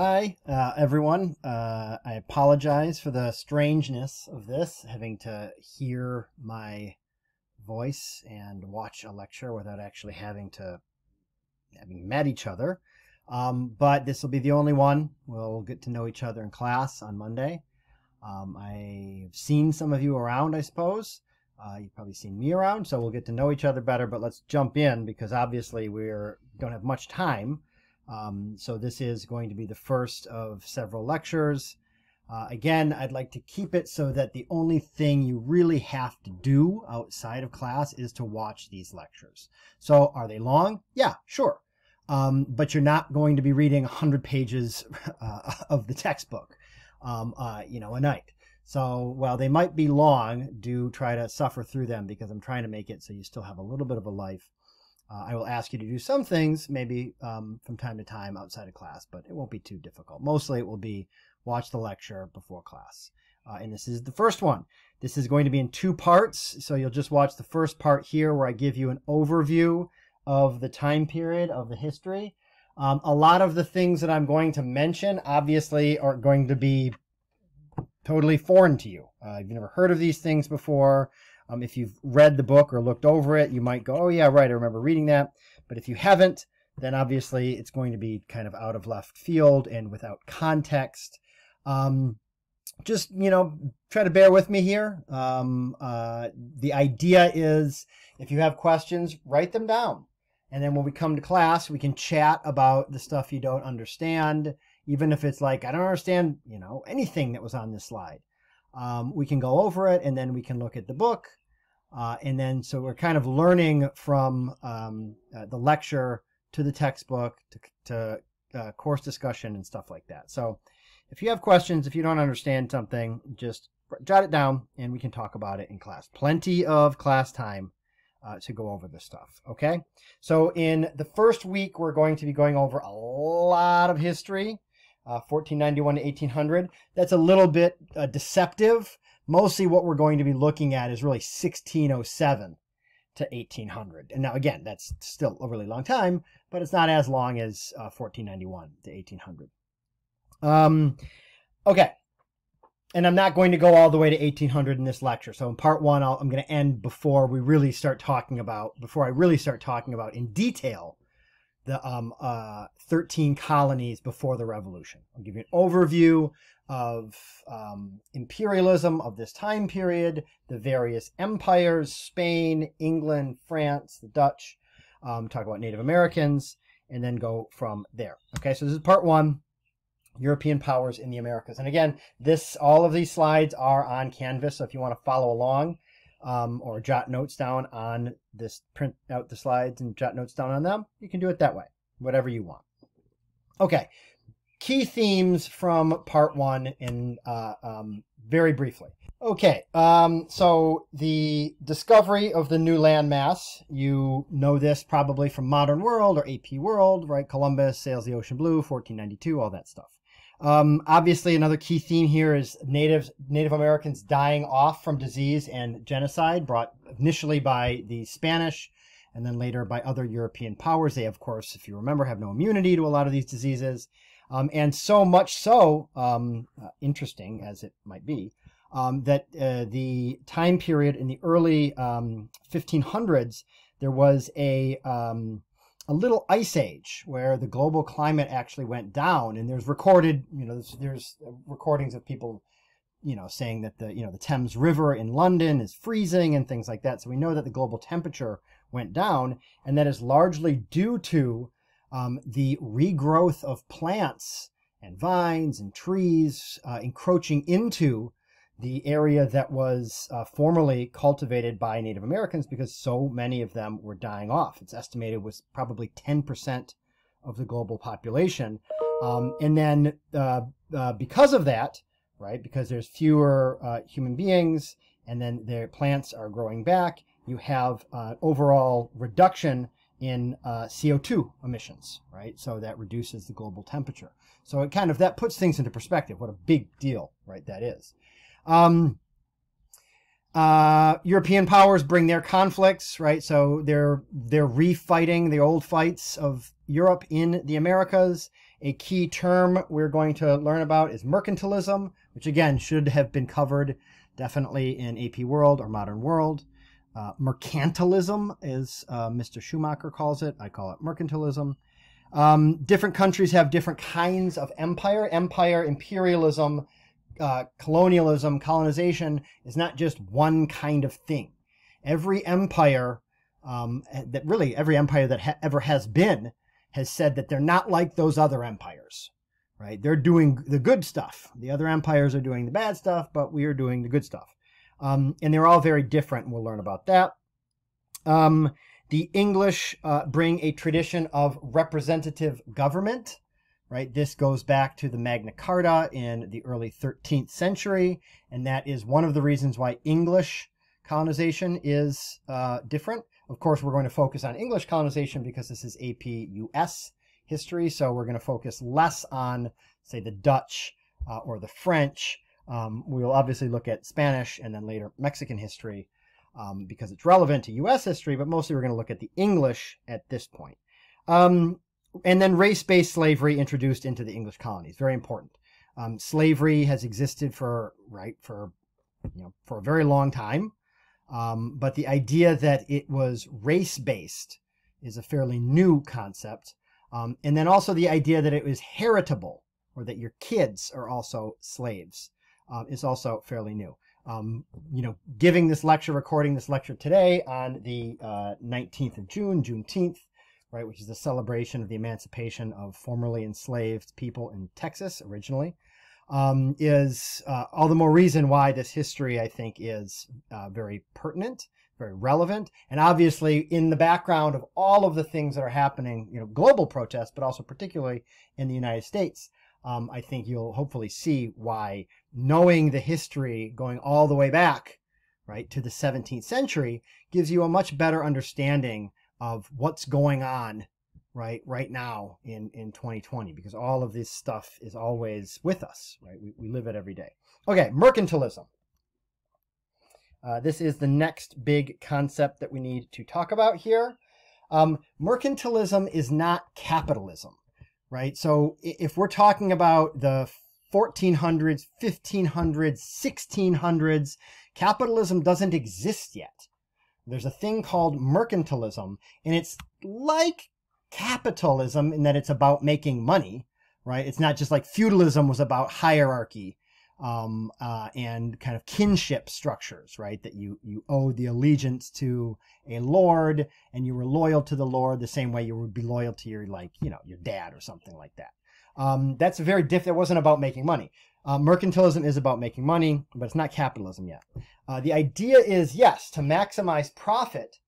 Hi, everyone. I apologize for the strangeness of this, having to hear my voice and watch a lecture without actually having met each other. But this will be the only one. We'll get to know each other in class on Monday. I've seen some of you around, I suppose. You've probably seen me around, so we'll get to know each other better. But let's jump in because obviously we don't have much time. So this is going to be the first of several lectures. Again, I'd like to keep it so that the only thing you really have to do outside of class is to watch these lectures. So are they long? Yeah, sure. But you're not going to be reading 100 pages of the textbook, a night. So while they might be long, do try to suffer through them because I'm trying to make it so you still have a little bit of a life. I will ask you to do some things, maybe from time to time outside of class, but it won't be too difficult. Mostly it will be watch the lecture before class. And this is the first one. This is going to be in two parts, so you'll just watch the first part here where I give you an overview of the time period of the history. A lot of the things that I'm going to mention obviously are going to be totally foreign to you. You've never heard of these things before. If you've read the book or looked over it, you might go, oh yeah, right, I remember reading that. But if you haven't, then obviously it's going to be kind of out of left field and without context. Just, try to bear with me here. The idea is if you have questions, write them down. And then when we come to class, we can chat about the stuff you don't understand. Even if it's like, I don't understand, anything that was on this slide. We can go over it and then we can look at the book. And then, so we're kind of learning from the lecture to the textbook to course discussion and stuff like that. So if you have questions, if you don't understand something, just jot it down and we can talk about it in class. Plenty of class time to go over this stuff. Okay. So in the first week, we're going to be going over a lot of history. 1491 to 1800. That's a little bit deceptive. Mostly what we're going to be looking at is really 1607 to 1800. And now again, that's still a really long time, but it's not as long as 1491 to 1800. Okay. And I'm not going to go all the way to 1800 in this lecture. So in part one, I'm going to end before I really start talking about in detail the 13 colonies before the revolution. I'll give you an overview of imperialism of this time period, the various empires, Spain, England, France, the Dutch, talk about Native Americans, and then go from there. Okay, so this is part one, European powers in the Americas. And again, all of these slides are on Canvas, so if you want to follow along, or jot notes down on this, print out the slides and jot notes down on them, you can do it that way, whatever you want. Okay, key themes from part one in very briefly. Okay, so the discovery of the new landmass, you know this probably from Modern World or AP World, right? Columbus sails the ocean blue, 1492, all that stuff. Obviously, another key theme here is Native Americans dying off from disease and genocide, brought initially by the Spanish and then later by other European powers. They, of course, if you remember, have no immunity to a lot of these diseases. And so much so, interesting as it might be, that the time period in the early 1500s, there was a little ice age where the global climate actually went down, and there's recorded, there's recordings of people, saying that the Thames River in London is freezing and things like that. So we know that the global temperature went down, and that is largely due to the regrowth of plants and vines and trees encroaching into the area that was formerly cultivated by Native Americans because so many of them were dying off. It's estimated was probably 10% of the global population. And then because of that, right, because there's fewer human beings and then their plants are growing back, you have overall reduction in CO2 emissions, right? So that reduces the global temperature. So it kind of, that puts things into perspective, what a big deal, right, that is. European powers bring their conflicts, right? So they're refighting the old fights of Europe in the Americas, A key term we're going to learn about is mercantilism, which again should have been covered definitely in AP World or Modern World. Mercantilism, as Mr. Schumacher calls it. I call it mercantilism. Different countries have different kinds of empire. Empire, imperialism, colonialism, colonization is not just one kind of thing. Every empire, every empire that ever has been, has said that they're not like those other empires, right? They're doing the good stuff. The other empires are doing the bad stuff, but we are doing the good stuff. And they're all very different, and we'll learn about that. The English bring a tradition of representative government, right? This goes back to the Magna Carta in the early 13th century, and that is one of the reasons why English colonization is different. Of course, we're going to focus on English colonization because this is AP US history, so we're going to focus less on, say, the Dutch or the French. We will obviously look at Spanish and then later Mexican history because it's relevant to US history, but mostly we're going to look at the English at this point. And then race-based slavery introduced into the English colonies, very important. Slavery has existed for a very long time. But the idea that it was race-based is a fairly new concept. And then also the idea that it was heritable, or that your kids are also slaves, is also fairly new. Giving this lecture, recording this lecture today on the 19th of June, Juneteenth, right, which is the celebration of the emancipation of formerly enslaved people in Texas originally. Is all the more reason why this history, I think, is very pertinent, very relevant, and obviously in the background of all of the things that are happening, global protests, but also particularly in the United States. I think you'll hopefully see why knowing the history going all the way back, right, to the 17th century gives you a much better understanding of what's going on right now in 2020, because all of this stuff is always with us, right? We live it every day. Okay, mercantilism. This is the next big concept that we need to talk about here. Mercantilism is not capitalism, right? So if we're talking about the 1400s, 1500s, 1600s, capitalism doesn't exist yet. There's a thing called mercantilism, and it's like capitalism in that it's about making money, right? It's not just like feudalism was about hierarchy and kind of kinship structures, right? That you owe the allegiance to a lord and you were loyal to the lord the same way you would be loyal to your dad or something like that. That's a very different. It wasn't about making money. Mercantilism is about making money, but it's not capitalism yet. The idea is, yes, to maximize profit,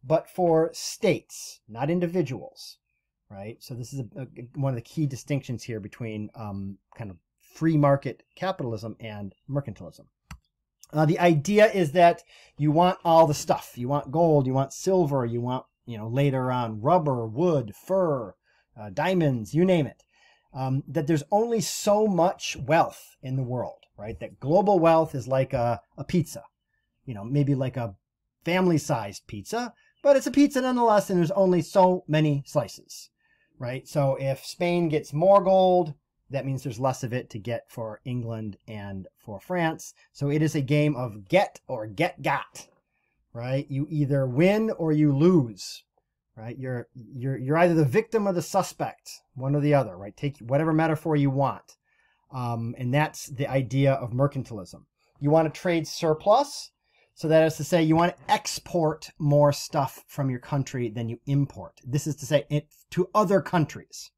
but for states, not individuals, right? So this is one of the key distinctions here between kind of free market capitalism and mercantilism. The idea is that you want all the stuff. You want gold, you want silver, you want, later on rubber, wood, fur, diamonds, you name it. That there's only so much wealth in the world, right? That global wealth is like a pizza, maybe like a family-sized pizza, but it's a pizza nonetheless, and there's only so many slices, right? So if Spain gets more gold, that means there's less of it to get for England and for France. So it is a game of get or get got, right? You either win or you lose, right? You're either the victim or the suspect, one or the other, right? Take whatever metaphor you want. And that's the idea of mercantilism. You want to trade surplus. So that is to say, you want to export more stuff from your country than you import. This is to say to other countries,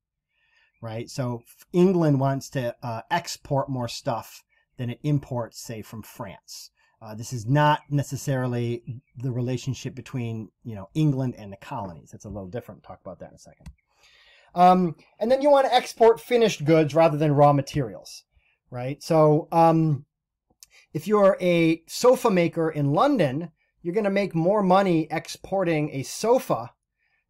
right? So England wants to export more stuff than it imports, say, from France. This is not necessarily the relationship between, England and the colonies. It's a little different. Talk about that in a second. And then you want to export finished goods rather than raw materials, right? So if you're a sofa maker in London, you're going to make more money exporting a sofa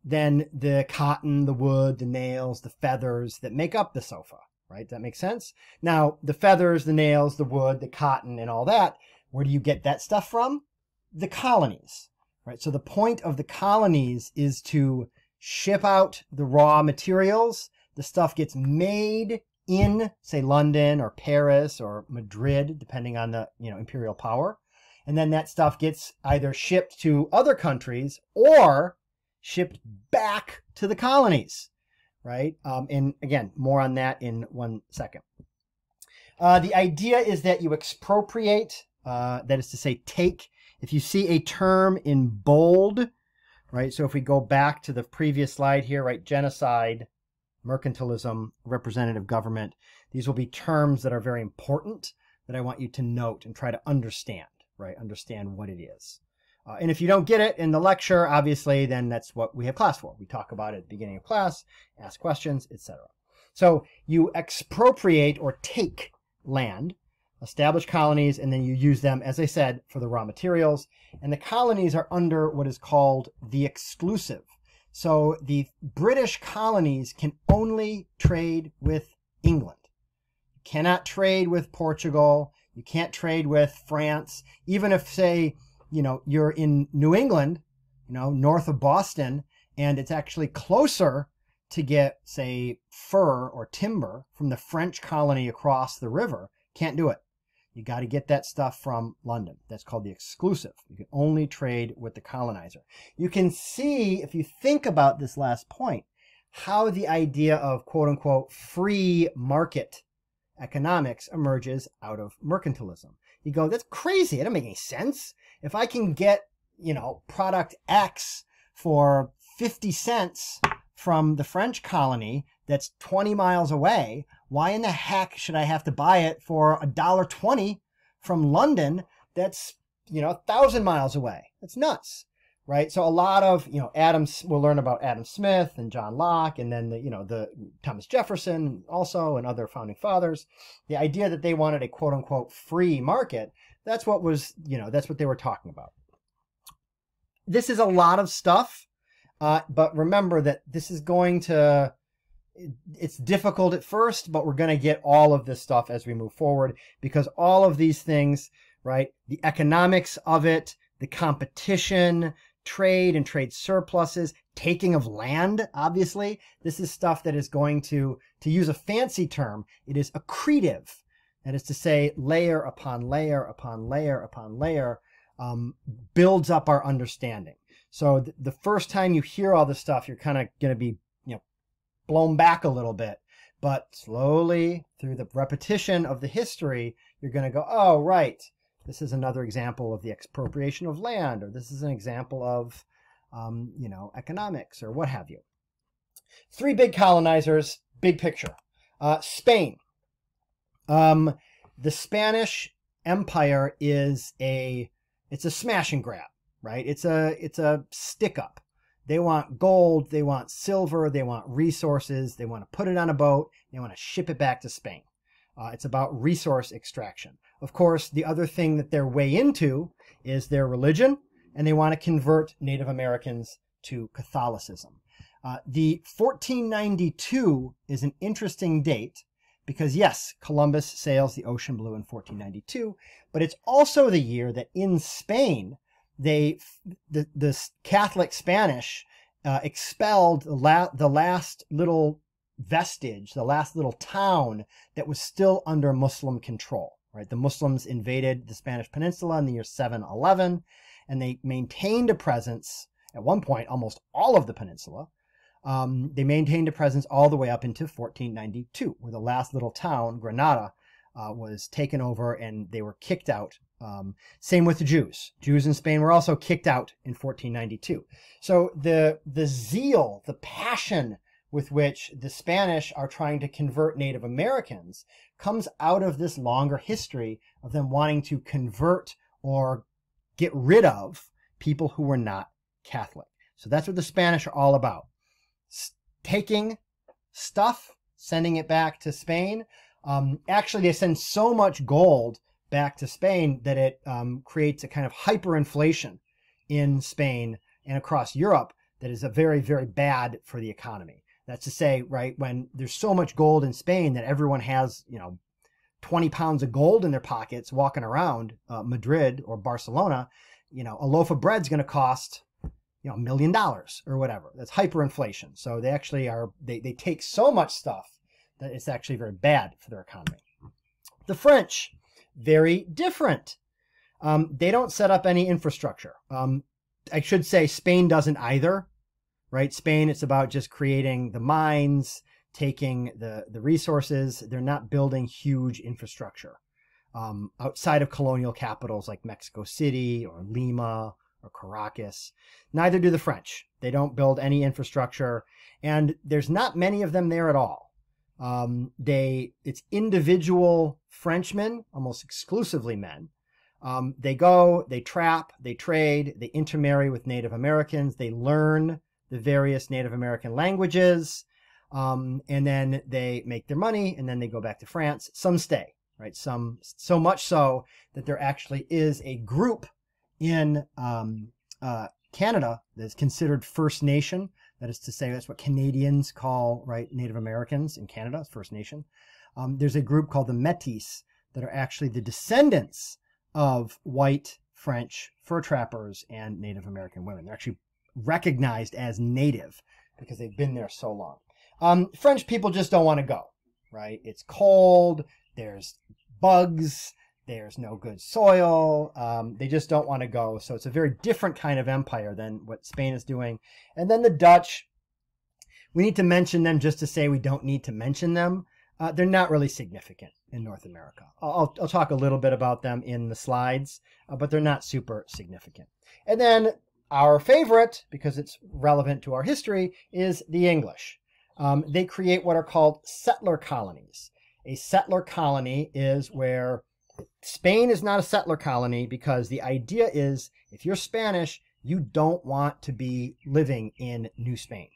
than the cotton, the wood, the nails, the feathers that make up the sofa, right? Does that make sense? Now, the feathers, the nails, the wood, the cotton, and all that, where do you get that stuff from? The colonies, right? So the point of the colonies is to ship out the raw materials The stuff gets made in, say, London or Paris or Madrid, depending on the, imperial power. And then that stuff gets either shipped to other countries or shipped back to the colonies, right? And again, more on that in 1 second. The idea is that you expropriate, that is to say, take. If you see a term in bold, right? So if we go back to the previous slide here, right? Genocide, mercantilism, representative government. These will be terms that are very important that I want you to note and try to understand, right? Understand what it is. And if you don't get it in the lecture, obviously, then that's what we have class for. We talk about it at the beginning of class, ask questions, etc. So you expropriate or take land, establish colonies, and then you use them, as I said, for the raw materials. And the colonies are under what is called the exclusive. So the British colonies can only trade with England. You cannot trade with Portugal. You can't trade with France. Even if, say, you're in New England, north of Boston, and it's actually closer to get, say, fur or timber from the French colony across the river, can't do it. You got to get that stuff from London. That's called the exclusive. You can only trade with the colonizer. You can see, if you think about this last point, how the idea of quote-unquote free market economics emerges out of mercantilism. You go, that's crazy. It doesn't make any sense. If I can get, product X for 50 cents from the French colony that's 20 miles away, why in the heck should I have to buy it for $1.20 from London that's, 1,000 miles away? That's nuts, right? So a lot of, we'll learn about Adam Smith and John Locke, and then the Thomas Jefferson also, and other founding fathers. The idea that they wanted a quote unquote free market, that's what was, that's what they were talking about. This is a lot of stuff, but remember that this is going to, it's difficult at first, but we're going to get all of this stuff as we move forward, because all of these things, right, the economics of it, the competition, trade and trade surpluses, taking of land, obviously, this is stuff that is going to use a fancy term, it is accretive. That is to say, layer upon layer upon layer upon layer builds up our understanding. So the first time you hear all this stuff, you're kind of going to be, blown back a little bit, but slowly through the repetition of the history, you're going to go, oh, right, this is another example of the expropriation of land, or this is an example of, economics, or what have you. 3 big colonizers, big picture. Spain. The Spanish Empire is it's a smash and grab, right? It's a stick up. They want gold, they want silver, they want resources, they want to put it on a boat, they want to ship it back to Spain. It's about resource extraction. Of course, the other thing that they're way into is their religion, and they want to convert Native Americans to Catholicism. The 1492 is an interesting date because, yes, Columbus sails the ocean blue in 1492, but it's also the year that in Spain, the Catholic Spanish expelled the last little vestige, the last little town that was still under Muslim control, right? The Muslims invaded the Spanish Peninsula in the year 711, and they maintained a presence, at one point, almost all of the peninsula. They maintained a presence all the way up into 1492, where the last little town, Granada, was taken over and they were kicked out. Same with the Jews. Jews in Spain were also kicked out in 1492. So the zeal, the passion with which the Spanish are trying to convert Native Americans comes out of this longer history of them wanting to convert or get rid of people who were not Catholic. So that's what the Spanish are all about. Taking stuff, sending it back to Spain. Actually, they send so much gold back to Spain that it creates a kind of hyperinflation in Spain and across Europe that is a very, very bad for the economy. That's to say, right, when there's so much gold in Spain that everyone has, 20 pounds of gold in their pockets walking around Madrid or Barcelona, a loaf of bread's going to cost, $1 million or whatever. That's hyperinflation. So they actually are, they take so much stuff that it's actually very bad for their economy. The French, very different. They don't set up any infrastructure. I should say Spain doesn't either, right? Spain, it's about just creating the mines, taking the resources. They're not building huge infrastructure. Outside of colonial capitals like Mexico City or Lima or Caracas. Neither do the French. They don't build any infrastructure, and there's not many of them there at all. It's individual Frenchmen, almost exclusively men. They go, they trap, they trade, they intermarry with Native Americans, they learn the various Native American languages, and then they make their money, and then they go back to France. Some stay, right? Some, so much so that there actually is a group in Canada that's considered First Nation. That is to say, that's what Canadians call, right, Native Americans in Canada, First Nation. There's a group called the Métis that are actually the descendants of white French fur trappers and Native American women. They're actually recognized as native because they've been there so long. French people just don't want to go, right? It's cold, there's bugs, there's no good soil. They just don't want to go. So it's a very different kind of empire than what Spain is doing. And then the Dutch, we need to mention them just to say we don't need to mention them. They're not really significant in North America. I'll talk a little bit about them in the slides, but they're not super significant. And then our favorite, because it's relevant to our history, is the English. They create what are called settler colonies. A settler colony is where Spain is not a settler colony because the idea is if you're Spanish, you don't want to be living in New Spain,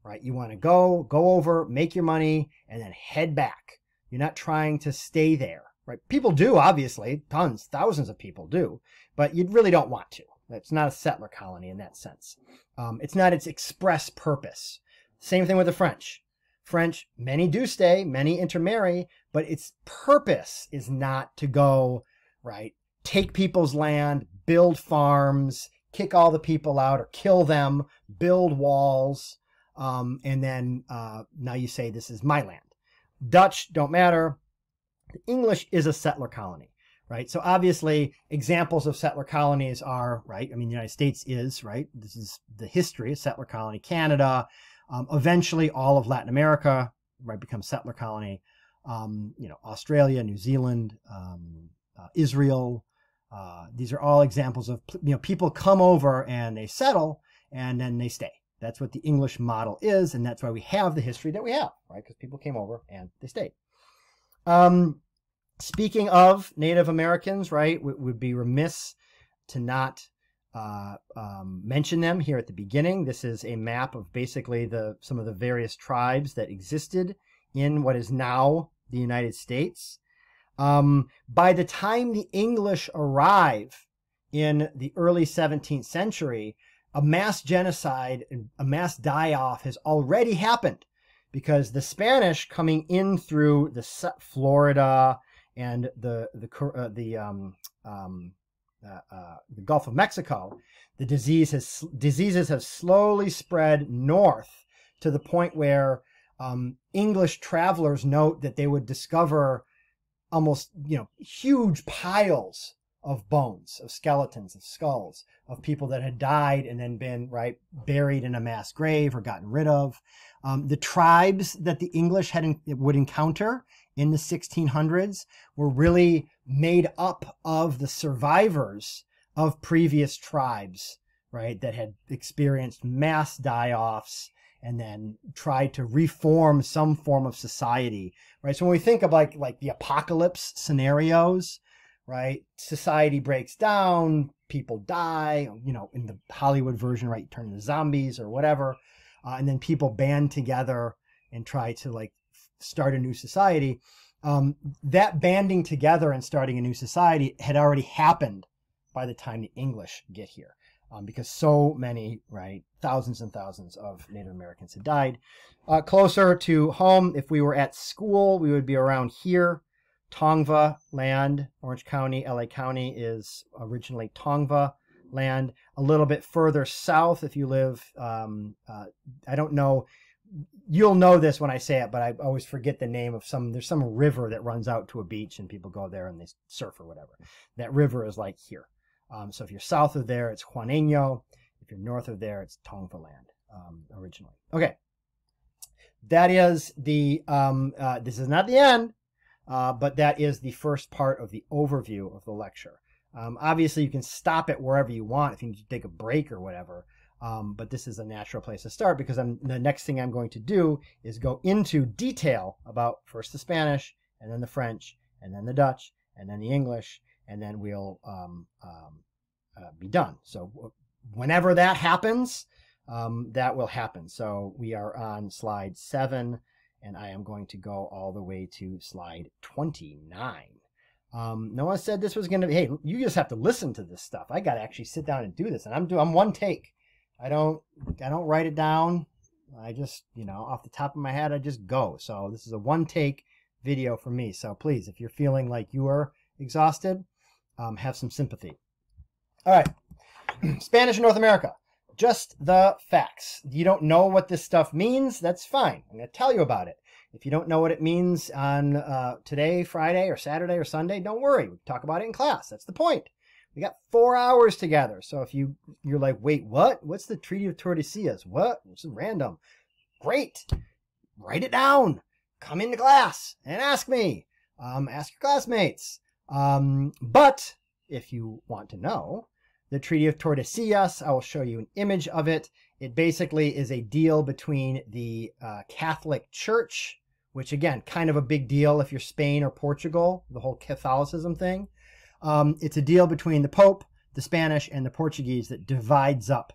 right? You want to go over, make your money, and then head back. You're not trying to stay there, right? People do, obviously, tons, thousands of people do, but you really don't want to. It's not a settler colony in that sense. It's not its express purpose. Same thing with the French. French, many do stay, many intermarry, but its purpose is not to go, right, take people's land, build farms, kick all the people out or kill them, build walls, and then now you say this is my land. Dutch don't matter. The English is a settler colony, right? So obviously examples of settler colonies are, right, I mean, the United States is, right, this is the history of settler colony, Canada, eventually all of Latin America, right, becomes settler colony, you know, Australia, New Zealand, Israel. These are all examples of, you know, people come over and they settle and then they stay. That's what the English model is, and that's why we have the history that we have, right? Because people came over and they stayed. Speaking of Native Americans, right, would be remiss to not mention them here at the beginning. This is a map of basically some of the various tribes that existed in what is now the United States. By the time the English arrive in the early 17th century, a mass genocide, a mass die-off has already happened because the Spanish coming in through the Florida and the Gulf of Mexico, the diseases have slowly spread north to the point where English travelers note that they would discover almost, you know, huge piles of bones, of skeletons, of skulls, of people that had died and then been, right, buried in a mass grave or gotten rid of. The tribes that the English would encounter in the 1600s were really made up of the survivors of previous tribes, right, that had experienced mass die-offs and then tried to reform some form of society, right? So when we think of like the apocalypse scenarios, right, society breaks down, people die, you know, in the Hollywood version, right, turn into zombies or whatever, and then people band together and try to like start a new society. That banding together and starting a new society had already happened by the time the English get here, because so many, right, thousands and thousands of Native Americans had died. Closer to home, if we were at school, we would be around here. Tongva land, Orange County, LA County is originally Tongva land. A little bit further south, if you live, I don't know, you'll know this when I say it, but I always forget the name of there's some river that runs out to a beach and people go there and they surf or whatever. That river is like here. So if you're south of there, it's Juaneño. If you're north of there, it's Tongva land, originally. Okay. That is the, this is not the end, but that is the first part of the overview of the lecture. Obviously, you can stop it wherever you want if you need to take a break or whatever. But this is a natural place to start because the next thing I'm going to do is go into detail about first the Spanish, and then the French, and then the Dutch, and then the English, and then we'll be done. So whenever that happens, that will happen. So we are on slide 7, and I am going to go all the way to slide 29. No one said this was going to be, hey, you just have to listen to this stuff. I got to actually sit down and do this, and I'm one take. I don't write it down. I just, off the top of my head, I just go. So this is a one take video for me. So please, if you're feeling like you are exhausted, have some sympathy. All right. Spanish in North America. Just the facts. You don't know what this stuff means? That's fine. I'm going to tell you about it. If you don't know what it means on today, Friday, or Saturday, or Sunday, don't worry. We talk about it in class. That's the point. We got 4 hours together. So if you're like, wait, what? What's the Treaty of Tordesillas? What? This is random. Great. Write it down. Come into class and ask me. Ask your classmates. But if you want to know, the Treaty of Tordesillas, I will show you an image of it. It basically is a deal between the Catholic Church, which again, kind of a big deal if you're Spain or Portugal, the whole Catholicism thing. It's a deal between the Pope, the Spanish, and the Portuguese that divides up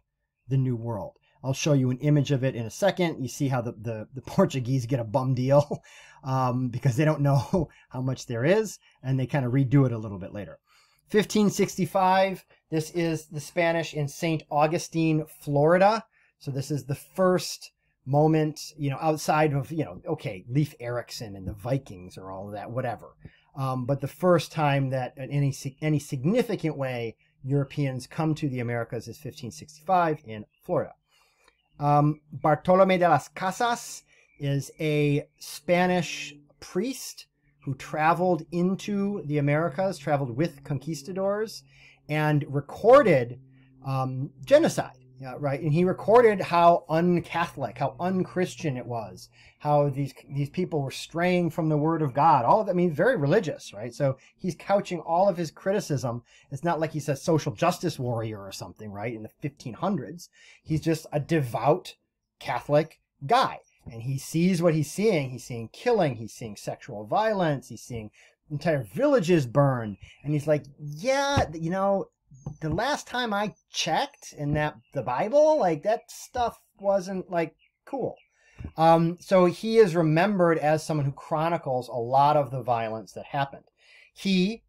the New World. I'll show you an image of it in a second. You see how the Portuguese get a bum deal because they don't know how much there is, and they kind of redo it a little bit later. 1565, this is the Spanish in St. Augustine, Florida. So this is the first moment, outside of, okay, Leif Erikson and the Vikings or all of that, whatever. But the first time that in any significant way Europeans come to the Americas is 1565 in Florida. Bartolomé de las Casas is a Spanish priest who traveled into the Americas, traveled with conquistadors, and recorded genocide. Right, and he recorded how un-Catholic, how un-Christian it was, how these people were straying from the Word of God. All of that, very religious, right? So he's couching all of his criticism. It's not like he's a social justice warrior or something, right? In the 1500s, he's just a devout Catholic guy, and he sees what he's seeing. He's seeing killing, he's seeing sexual violence, he's seeing entire villages burned, and he's like, yeah, the last time I checked in the Bible, that stuff wasn't cool. So he is remembered as someone who chronicles a lot of the violence that happened. He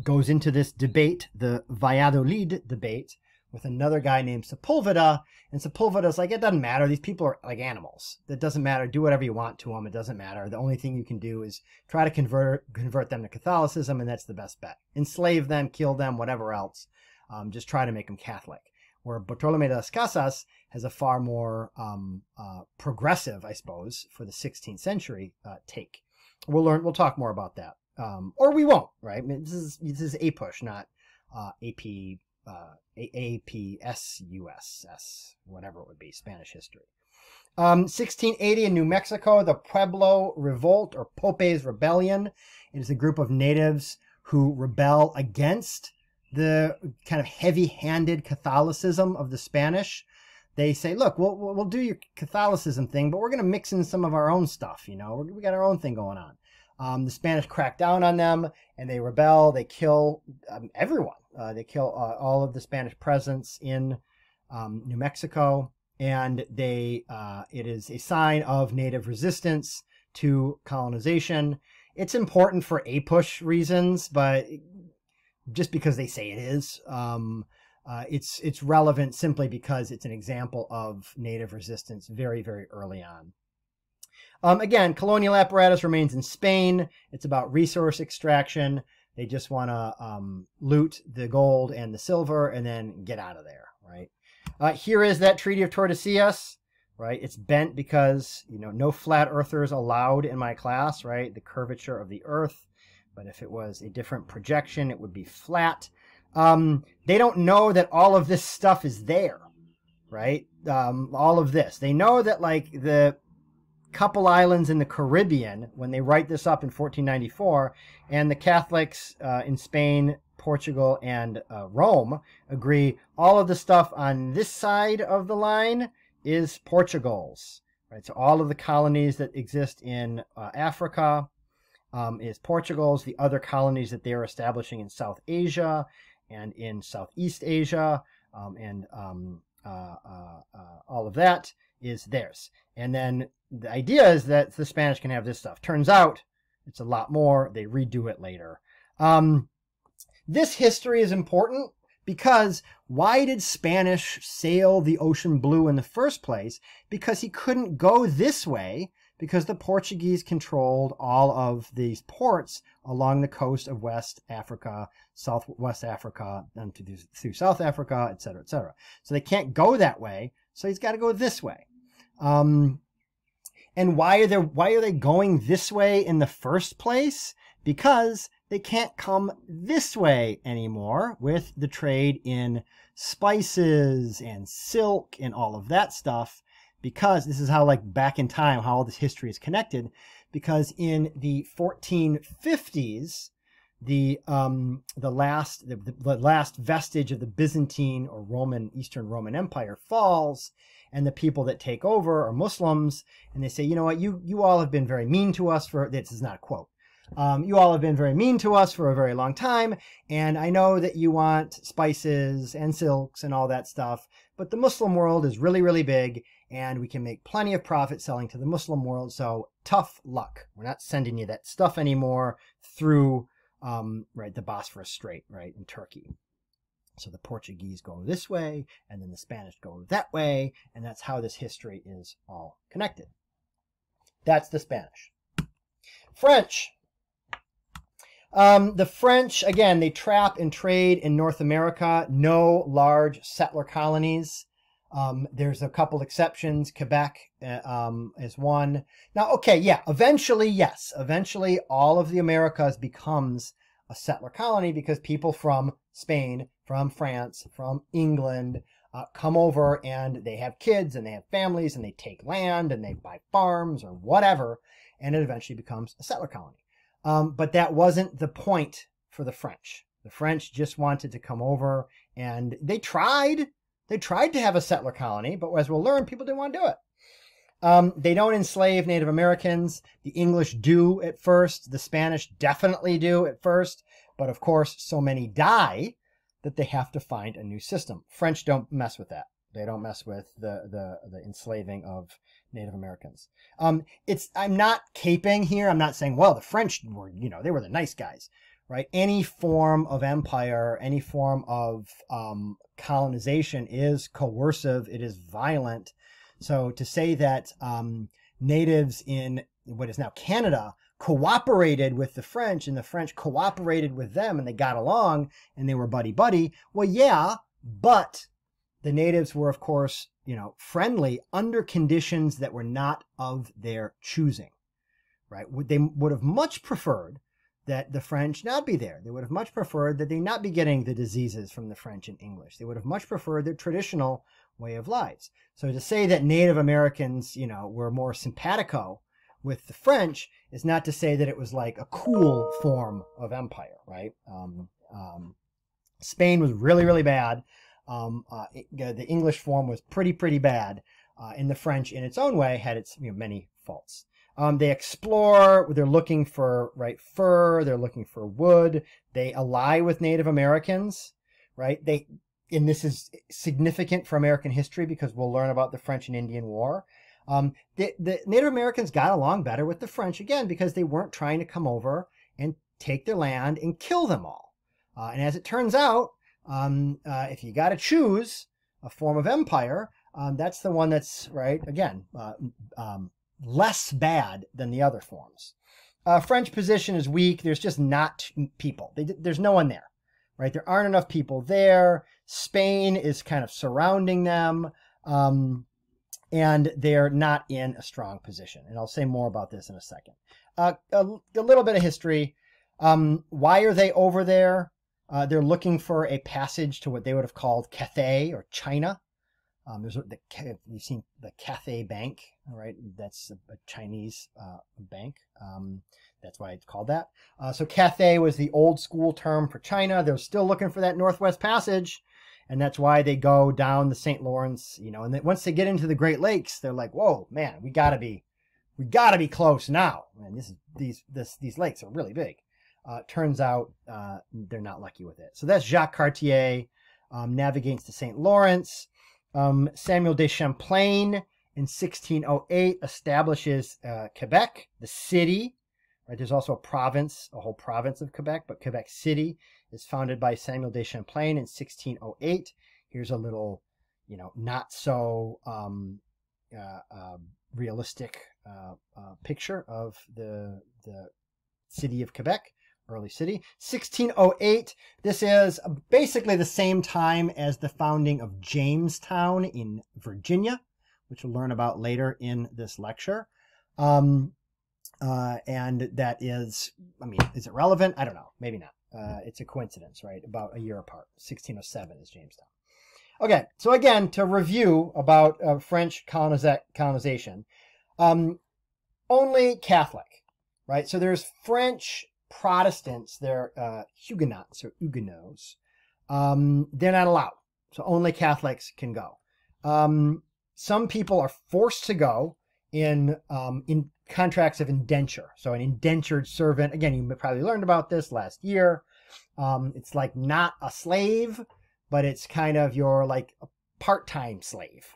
goes into this debate, the Valladolid debate, with another guy named Sepulveda, and Sepulveda's like, it doesn't matter. These people are like animals. It doesn't matter. Do whatever you want to them. It doesn't matter. The only thing you can do is try to convert them to Catholicism, and that's the best bet. Enslave them, kill them, whatever else. Just try to make them Catholic. Where Bartolomé de las Casas has a far more progressive, I suppose, for the 16th century take. We'll talk more about that, or we won't. Right? This is APUSH, not AP. APSUSS, whatever it would be, Spanish history. 1680 in New Mexico, the Pueblo Revolt, or Pope's Rebellion. It is a group of natives who rebel against the kind of heavy-handed Catholicism of the Spanish. They say, look, we'll do your Catholicism thing, but we're going to mix in some of our own stuff, we got our own thing going on. The Spanish crack down on them, and they rebel. They kill everyone. They kill all of the Spanish presence in New Mexico, and it is a sign of native resistance to colonization. It's important for APUSH reasons, but just because they say it is, it's relevant simply because it's an example of native resistance very, very early on. Again, colonial apparatus remains in Spain. It's about resource extraction. They just want to loot the gold and the silver and then get out of there, right? Here is that Treaty of Tordesillas, right? It's bent because, you know, no flat earthers allowed in my class, right? The curvature of the earth. But if it was a different projection, it would be flat. They don't know that all of this stuff is there, right? All of this. They know that, like, the couple islands in the Caribbean, when they write this up in 1494, and the Catholics in Spain, Portugal, and Rome agree all of the stuff on this side of the line is Portugal's, right? So all of the colonies that exist in Africa is Portugal's. The other colonies that they are establishing in South Asia and in Southeast Asia and all of that is theirs. And then the idea is that the Spanish can have this stuff. Turns out it's a lot more. They redo it later. This history is important because why did Spanish sail the ocean blue in the first place? Because he couldn't go this way because the Portuguese controlled all of these ports along the coast of West Africa, Southwest Africa, and through South Africa, etc., etc. So they can't go that way, so he's got to go this way. And why are they going this way in the first place? Because they can't come this way anymore with the trade in spices and silk and all of that stuff. Because this is how, like, back in time, how all this history is connected. Because in the 1450s, the last vestige of the Byzantine or Eastern Roman Empire falls, and the people that take over are Muslims, and they say, you know what, you all have been very mean to us for, this is not a quote, you all have been very mean to us for a very long time, and I know that you want spices and silks and all that stuff, but the Muslim world is really, really big, and we can make plenty of profit selling to the Muslim world, so tough luck. We're not sending you that stuff anymore through right, the Bosphorus Strait, right, in Turkey. So the Portuguese go this way, and then the Spanish go that way, and that's how this history is all connected. That's the Spanish. French. The French, again, they trap and trade in North America. No large settler colonies. There's a couple exceptions. Quebec is one. Now, okay, yeah, eventually, yes. Eventually, all of the Americas becomes a settler colony because people from Spain, from France, from England come over and they have kids and they have families and they take land and they buy farms or whatever, and it eventually becomes a settler colony. But that wasn't the point for the French. The French just wanted to come over, and they tried. They tried to have a settler colony, but as we'll learn, people didn't want to do it. They don't enslave Native Americans. The English do at first. The Spanish definitely do at first. But of course, so many die that they have to find a new system. French don't mess with that. They don't mess with the enslaving of Native Americans. I'm not caping here. I'm not saying, well, the French were, you know, they were the nice guys, right? Any form of empire, any form of colonization is coercive. It is violent. So to say that natives in what is now Canada cooperated with the French and the French cooperated with them and they got along and they were buddy-buddy, well, yeah, but the natives were, of course, you know, friendly under conditions that were not of their choosing, right? They would have much preferred that the French not be there. They would have much preferred that they not be getting the diseases from the French and English. They would have much preferred their traditional way of lives. So to say that Native Americans, you know, were more simpatico with the French is not to say that it was like a cool form of empire, right? Spain was really, really bad. The English form was pretty bad, and the French, in its own way, had its many faults. They explore. They're looking for fur. They're looking for wood. They ally with Native Americans, right? And this is significant for American history because we'll learn about the French and Indian War. The Native Americans got along better with the French again because they weren't trying to come over and take their land and kill them all. And as it turns out, if you got to choose a form of empire, that's the one that's, right, again, less bad than the other forms. French position is weak. There's just not people. There's no one there, right? There aren't enough people there. Spain is kind of surrounding them, and they're not in a strong position. And I'll say more about this in a second. A little bit of history. Why are they over there? They're looking for a passage to what they would have called Cathay or China. You've seen the Cathay Bank, right? That's a Chinese bank. That's why it's called that. So Cathay was the old school term for China. They're still looking for that Northwest Passage, and that's why they go down the St. Lawrence. And then once they get into the Great Lakes, they're like, "Whoa, man, we gotta be close now." And these lakes are really big. Turns out they're not lucky with it. So that's Jacques Cartier navigates the St. Lawrence. Samuel de Champlain in 1608 establishes Quebec, the city. Right, there's also a whole province of Quebec, but Quebec City is founded by Samuel de Champlain in 1608. Here's a little, not so realistic picture of the city of Quebec. Early city. 1608, this is basically the same time as the founding of Jamestown in Virginia, which we'll learn about later in this lecture. And that is, is it relevant? I don't know. Maybe not. It's a coincidence, right? About a year apart. 1607 is Jamestown. Okay, so again, to review about French colonization, only Catholic, right? So there's French Protestants, they're Huguenots or Huguenots. They're not allowed. So only Catholics can go. Some people are forced to go in contracts of indenture. So an indentured servant, again, you probably learned about this last year. It's like not a slave, but it's kind of your like a part-time slave,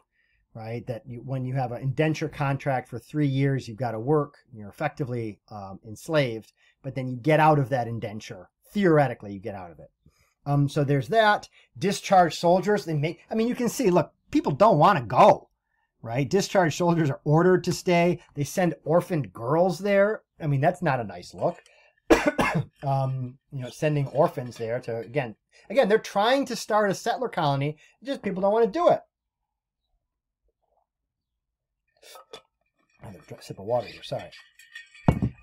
right? That when you have an indenture contract for 3 years, you've got to work, you're effectively enslaved. But then you get out of that indenture. Theoretically, you get out of it. So there's that. Discharged soldiers, you can see, look, people don't want to go, right? Discharged soldiers are ordered to stay. They send orphaned girls there. That's not a nice look. Sending orphans there to, again, they're trying to start a settler colony. Just people don't want to do it. I have a sip of water here, sorry.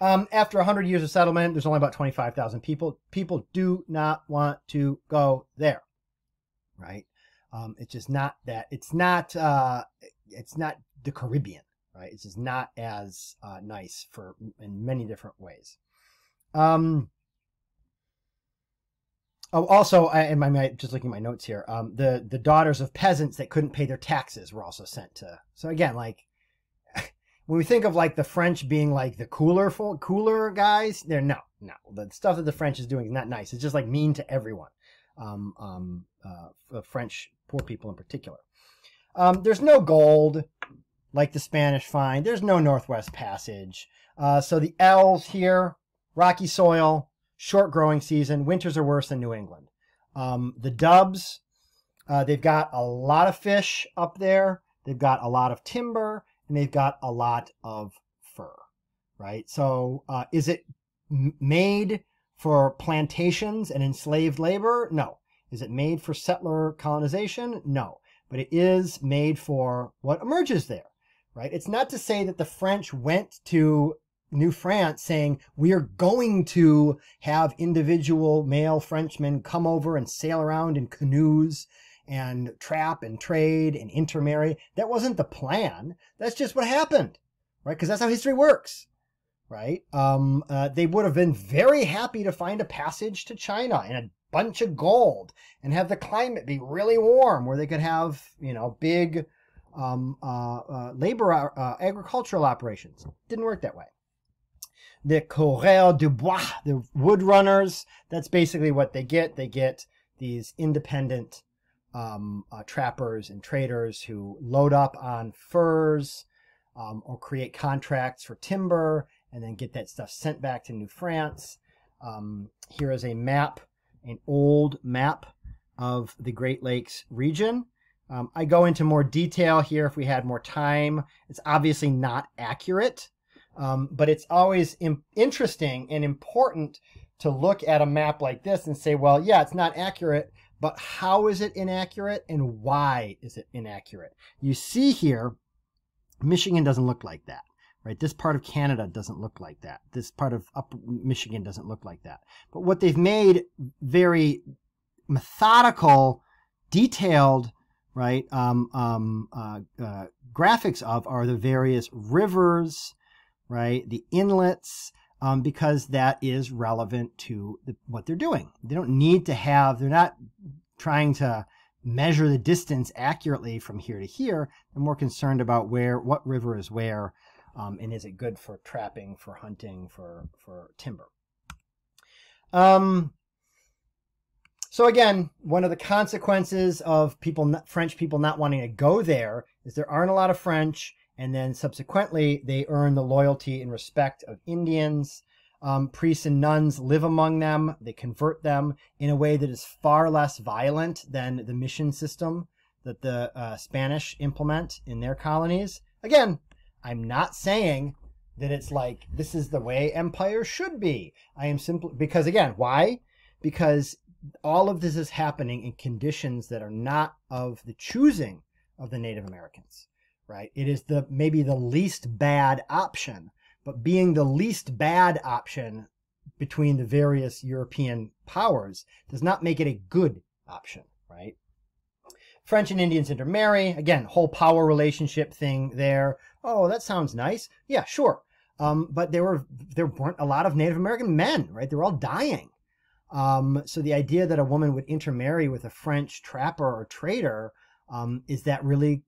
After 100 years of settlement, there's only about 25,000 people. People do not want to go there, right? It's just not that. It's not the Caribbean, right? It's just not as nice in many different ways. Also, just looking at my notes here, the daughters of peasants that couldn't pay their taxes were also sent to. So again, like, when we think of like the French being like the cooler guys, they're no. The stuff that the French is doing is not nice. It's just like mean to everyone. French poor people in particular. There's no gold like the Spanish find. There's no Northwest Passage. So the L's here, rocky soil, short growing season. Winters are worse than New England. The Dubs, they've got a lot of fish up there. They've got a lot of timber. And they've got a lot of fur, right? So is it made for plantations and enslaved labor? No. Is it made for settler colonization? No. But it is made for what emerges there, right? It's not to say that the French went to New France saying, we are going to have individual male Frenchmen come over and sail around in canoes and trap and trade and intermarry. That wasn't the plan. That's just what happened, right? Because that's how history works, right? They would have been very happy to find a passage to China and a bunch of gold and have the climate be really warm where they could have, big agricultural operations. Didn't work that way. The coureurs de bois, the wood runners, that's basically what they get. They get these independent trappers and traders who load up on furs or create contracts for timber and then get that stuff sent back to New France. Here is a map, an old map of the Great Lakes region. I go into more detail here if we had more time. It's obviously not accurate. But it's always interesting and important to look at a map like this and say, well, yeah, it's not accurate, but how is it inaccurate and why is it inaccurate? You see here, Michigan doesn't look like that, right? This part of Canada doesn't look like that. This part of Upper Michigan doesn't look like that. But what they've made very methodical, detailed, right, graphics of are the various rivers, right, the inlets, because that is relevant to what they're doing. They don't need to have, they're not trying to measure the distance accurately from here to here. They're more concerned about what river is where, and is it good for trapping, for hunting, for timber. So again, one of the consequences of French people not wanting to go there is there aren't a lot of French, and then subsequently they earn the loyalty and respect of Indians. Priests and nuns live among them. They convert them in a way that is far less violent than the mission system that the Spanish implement in their colonies. Again, I'm not saying that it's like this is the way empire should be. I am simply, because again, why? Because all of this is happening in conditions that are not of the choosing of the Native Americans, right? It is maybe the least bad option, but being the least bad option between the various European powers does not make it a good option, right? French and Indians intermarry. Again, whole power relationship thing there. Oh, that sounds nice. Yeah, sure. But there weren't a lot of Native American men, right? They were all dying. So the idea that a woman would intermarry with a French trapper or trader, is that really,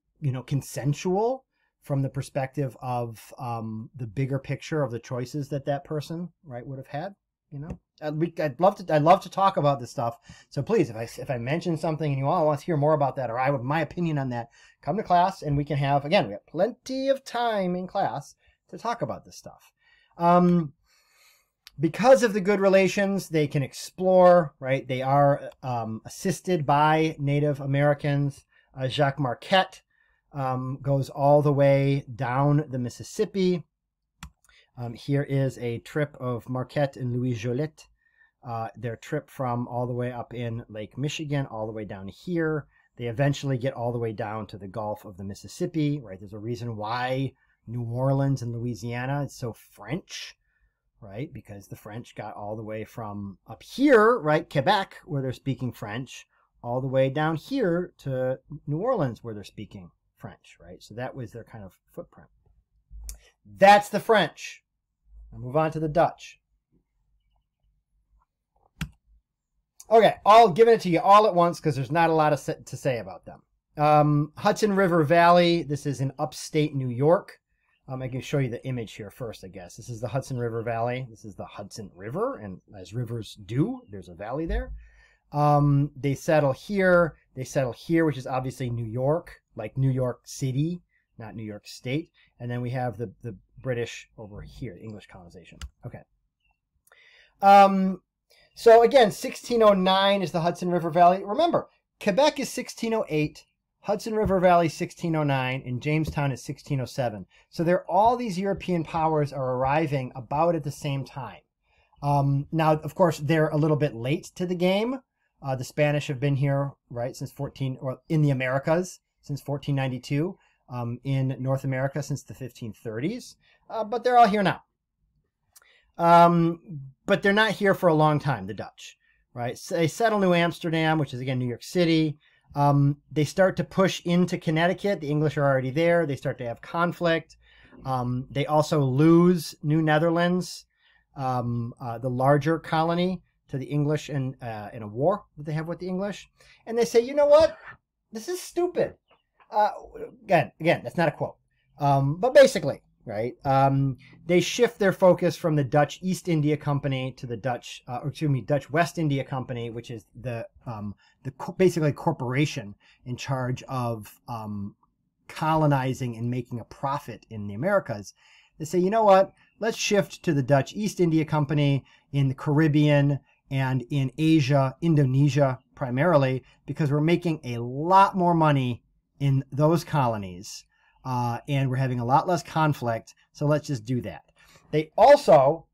consensual from the perspective of the bigger picture of the choices that person, right, would have had? I'd love to talk about this stuff. So please, if I mention something and you all want to hear more about that, or I have my opinion on that, come to class and we can have, again, we have plenty of time in class to talk about this stuff. Because of the good relations, they can explore, right? They are assisted by Native Americans. Jacques Marquette goes all the way down the Mississippi. Here is a trip of Marquette and Louis Jolliet. Their trip from all the way up in Lake Michigan, all the way down here. They eventually get all the way down to the Gulf of the Mississippi, right? There's a reason why New Orleans and Louisiana is so French, right? Because the French got all the way from up here, right, Quebec, where they're speaking French, all the way down here to New Orleans, where they're speaking French, right? So that was their kind of footprint. That's the French. I'll move on to the Dutch. Okay, I'll give it to you all at once because there's not a lot to say about them. Hudson River Valley. This is in upstate New York. I can show you the image here first, I guess. This is the Hudson River Valley. This is the Hudson River, and as rivers do, there's a valley there. They settle here. They settle here, which is obviously New York, like New York City, not New York State. And then we have the British over here, English colonization. Okay. So again, 1609 is the Hudson River Valley. Remember, Quebec is 1608. Hudson River Valley 1609, and Jamestown is 1607. So all these European powers are arriving about at the same time. Now, of course, they're a little bit late to the game. The Spanish have been here, right, or in the Americas since 1492. In North America since the 1530s. But they're all here now. But they're not here for a long time, the Dutch, right? So they settle New Amsterdam, which is, again, New York City. They start to push into Connecticut. The English are already there. They start to have conflict. They also lose New Netherlands, the larger colony, to the English in a war that they have with the English. And they say, you know what? This is stupid. Again, that's not a quote. But basically, right, they shift their focus from the Dutch East India Company to the Dutch West India Company, which is the basically corporation in charge of colonizing and making a profit in the Americas. They say, you know what? Let's shift to the Dutch East India Company in the Caribbean and in Asia, Indonesia primarily, because we're making a lot more money in those colonies, and we're having a lot less conflict, so let's just do that. They also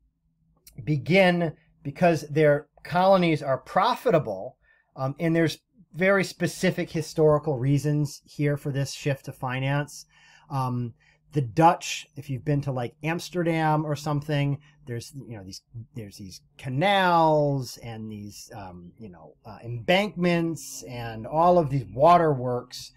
begin, because their colonies are profitable, and there's very specific historical reasons here for this shift to finance. The Dutch, if you've been to like Amsterdam or something, there's these canals and these embankments and all of these waterworks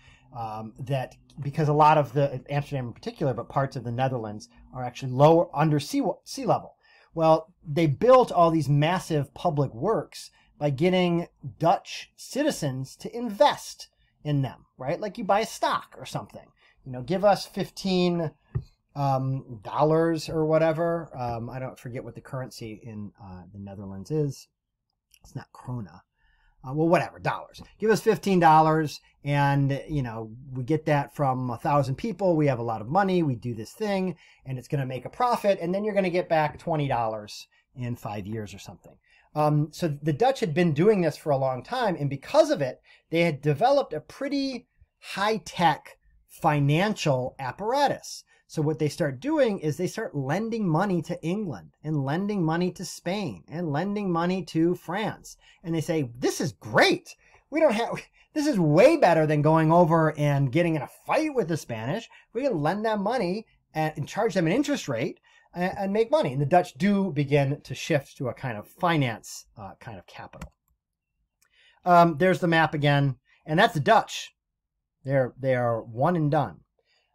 that, because a lot of the Amsterdam in particular, but parts of the Netherlands are actually lower under sea level. Well, they built all these massive public works by getting Dutch citizens to invest in them, right? Like you buy a stock or something. Give us $15 or whatever. I don't forget what the currency in the Netherlands is. It's not krona. Well, whatever, dollars. Give us $15, and we get that from 1,000 people. We have a lot of money. We do this thing, and it's going to make a profit, and then you're going to get back $20 in 5 years or something. So the Dutch had been doing this for a long time, and because of it, they had developed a pretty high-tech financial apparatus. So what they start doing is they start lending money to England and lending money to Spain and lending money to France. And they say, this is great. This is way better than going over and getting in a fight with the Spanish. We can lend them money and charge them an interest rate and make money. And the Dutch do begin to shift to a kind of finance kind of capital. There's the map again. And that's the Dutch. They are one and done.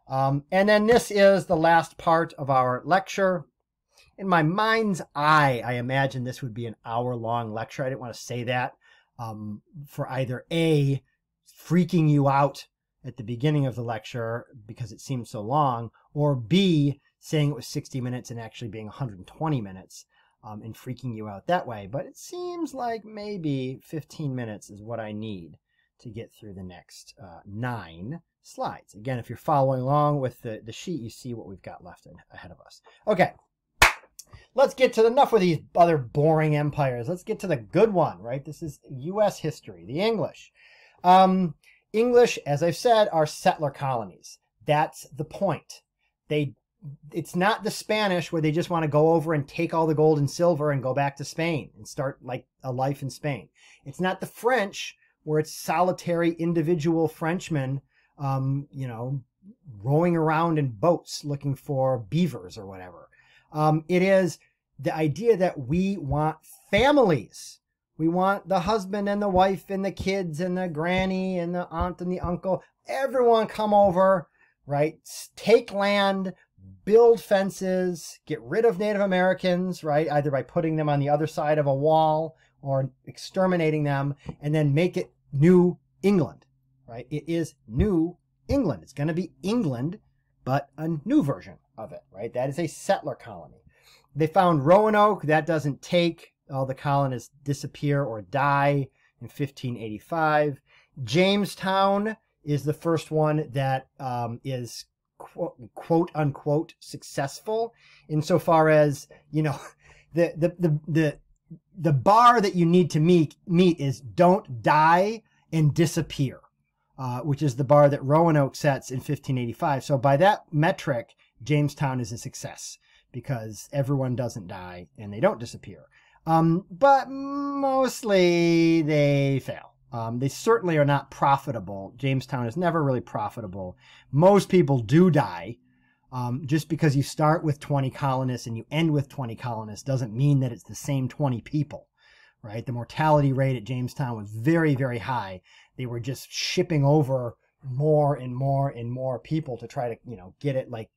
And then this is the last part of our lecture. In my mind's eye, I imagine this would be an hour-long lecture. I didn't want to say that for either A, freaking you out at the beginning of the lecture because it seemed so long, or B, saying it was 60 minutes and actually being 120 minutes and freaking you out that way. But it seems like maybe 15 minutes is what I need to get through the next 9 slides. Again, if you're following along with the sheet, you see what we've got left ahead of us. Okay, let's get to enough with these other boring empires. Let's get to the good one, right? This is U.S. history, the English. English, as I've said, are settler colonies. That's the point. It's not the Spanish where they just want to go over and take all the gold and silver and go back to Spain and start like a life in Spain. It's not the French where it's solitary individual Frenchmen, rowing around in boats looking for beavers or whatever. It is the idea that we want families. We want the husband and the wife and the kids and the granny and the aunt and the uncle. Everyone come over, right? Take land, build fences, get rid of Native Americans, right? Either by putting them on the other side of a wall or exterminating them, and then make it New England, right? It is New England. It's going to be England, but a new version of it, right? That is a settler colony. They found Roanoke. That doesn't take. All the colonists disappear or die in 1585. Jamestown is the first one that is quote unquote successful insofar as, the bar that you need to meet is don't die and disappear, which is the bar that Roanoke sets in 1585. So by that metric, Jamestown is a success because everyone doesn't die and they don't disappear. But mostly they fail. They certainly are not profitable. Jamestown is never really profitable. Most people do die. Just because you start with 20 colonists and you end with 20 colonists doesn't mean that it's the same 20 people, right? The mortality rate at Jamestown was very, very high. They were just shipping over more and more and more people to try to, get it like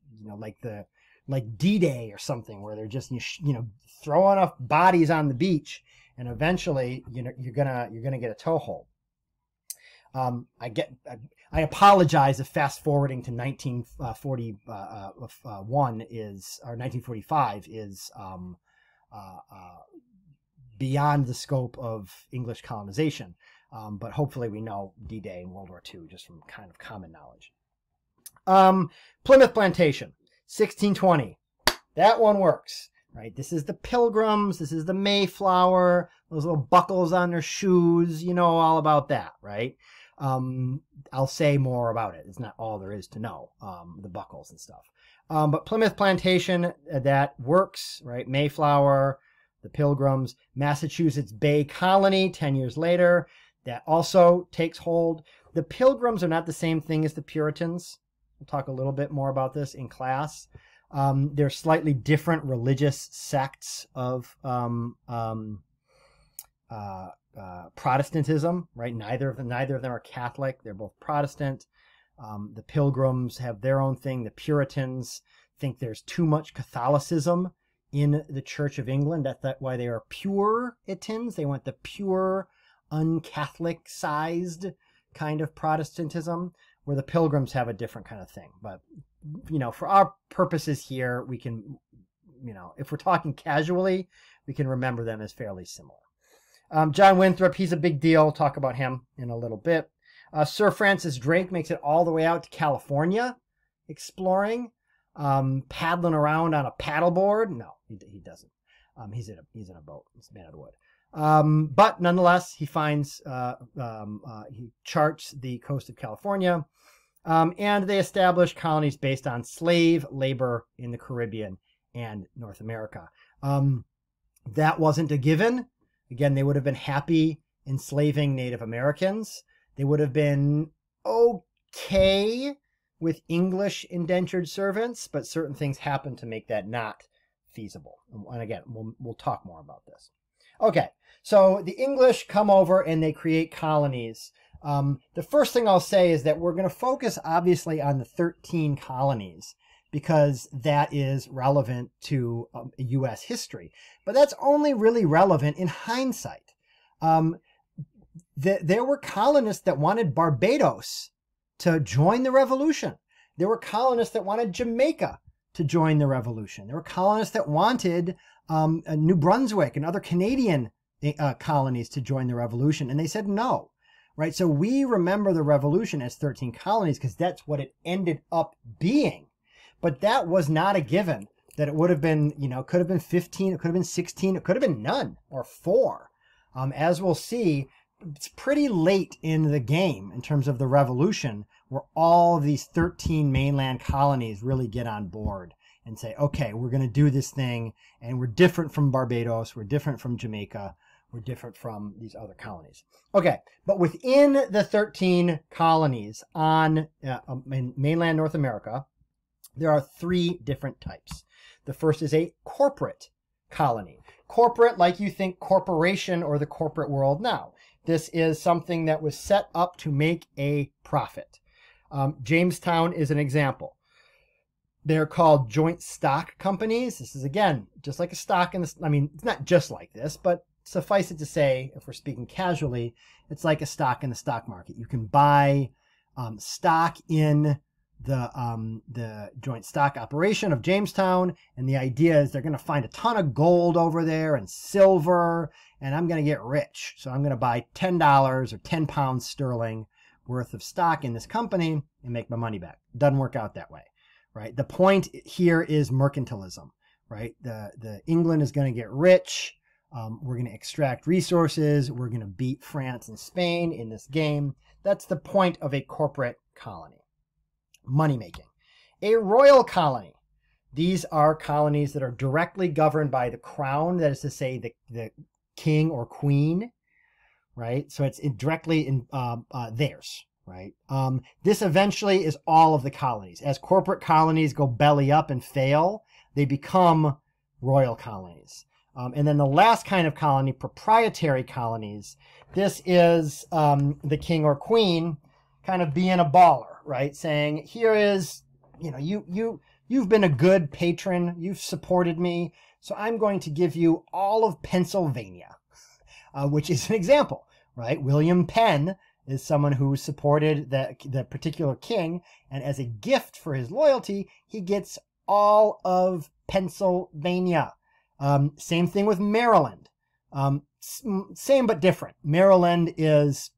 D-Day or something where they're just, throwing enough bodies on the beach and eventually, you're gonna get a toehold. I apologize if fast forwarding to 1945 is beyond the scope of English colonization. But hopefully we know D-Day and World War II just from kind of common knowledge. Plymouth Plantation, 1620. That one works, right? This is the Pilgrims. This is the Mayflower. Those little buckles on their shoes. You know all about that, right? I'll say more about it. It's not all there is to know, the buckles and stuff. But Plymouth Plantation, that works, right? Mayflower, the Pilgrims, Massachusetts Bay Colony 10 years later, that also takes hold. The Pilgrims are not the same thing as the Puritans. We'll talk a little bit more about this in class. They're slightly different religious sects of Protestantism, right? Neither of them are Catholic. They're both Protestant. The Pilgrims have their own thing. The Puritans think there's too much Catholicism in the Church of England. That's why they are Puritans. They want the pure, un-Catholic-sized kind of Protestantism, where the Pilgrims have a different kind of thing. But, you know, for our purposes here, we can, you know, if we're talking casually, we can remember them as fairly similar. John Winthrop, he's a big deal. We'll talk about him in a little bit. Sir Francis Drake makes it all the way out to California, exploring, paddling around on a paddleboard. No, he doesn't. He's in a boat. He's made out of wood. But nonetheless, he finds, he charts the coast of California, and they establish colonies based on slave labor in the Caribbean and North America. That wasn't a given. Again, they would have been happy enslaving Native Americans. They would have been okay with English indentured servants, but certain things happened to make that not feasible. And again, we'll talk more about this. Okay, so the English come over and they create colonies. The first thing I'll say is that we're going to focus obviously on the 13 colonies because that is relevant to U.S. history. But that's only really relevant in hindsight. There were colonists that wanted Barbados to join the revolution. There were colonists that wanted Jamaica to join the revolution. There were colonists that wanted New Brunswick and other Canadian colonies to join the revolution, and they said no, right? So we remember the revolution as 13 colonies because that's what it ended up being. But that was not a given, that it would have been, you know, could have been 15, it could have been 16, it could have been none, or 4. As we'll see, it's pretty late in the game in terms of the revolution where all of these 13 mainland colonies really get on board and say, okay, we're going to do this thing, and we're different from Barbados, we're different from Jamaica, we're different from these other colonies. Okay, but within the 13 colonies in mainland North America, there are 3 different types. The first is a corporate colony. Corporate, like you think corporation or the corporate world now. This is something that was set up to make a profit. Jamestown is an example. They're called joint stock companies. This is, again, just like a stock in the, I mean, it's not just like this, but suffice it to say, if we're speaking casually, it's like a stock in the stock market. You can buy stock in the joint stock operation of Jamestown, and the idea is they're going to find a ton of gold over there and silver, and I'm going to get rich. So I'm going to buy $10 or 10 pounds sterling worth of stock in this company and make my money back. Doesn't work out that way, right? The point here is mercantilism, right? The England is going to get rich. We're going to extract resources. We're going to beat France and Spain in this game. That's the point of a corporate colony. Money making. A royal colony. These are colonies that are directly governed by the crown, that is to say the king or queen, right? So it's directly in theirs, right? This eventually is all of the colonies. As corporate colonies go belly up and fail, they become royal colonies. And then the last kind of colony, proprietary colonies. This is the king or queen kind of being a baller, right? Saying, here is, you know, you've been a good patron, you've supported me, so I'm going to give you all of Pennsylvania, which is an example, right? William Penn is someone who supported the particular king, and as a gift for his loyalty, he gets all of Pennsylvania. Same thing with Maryland. Same but different. Maryland is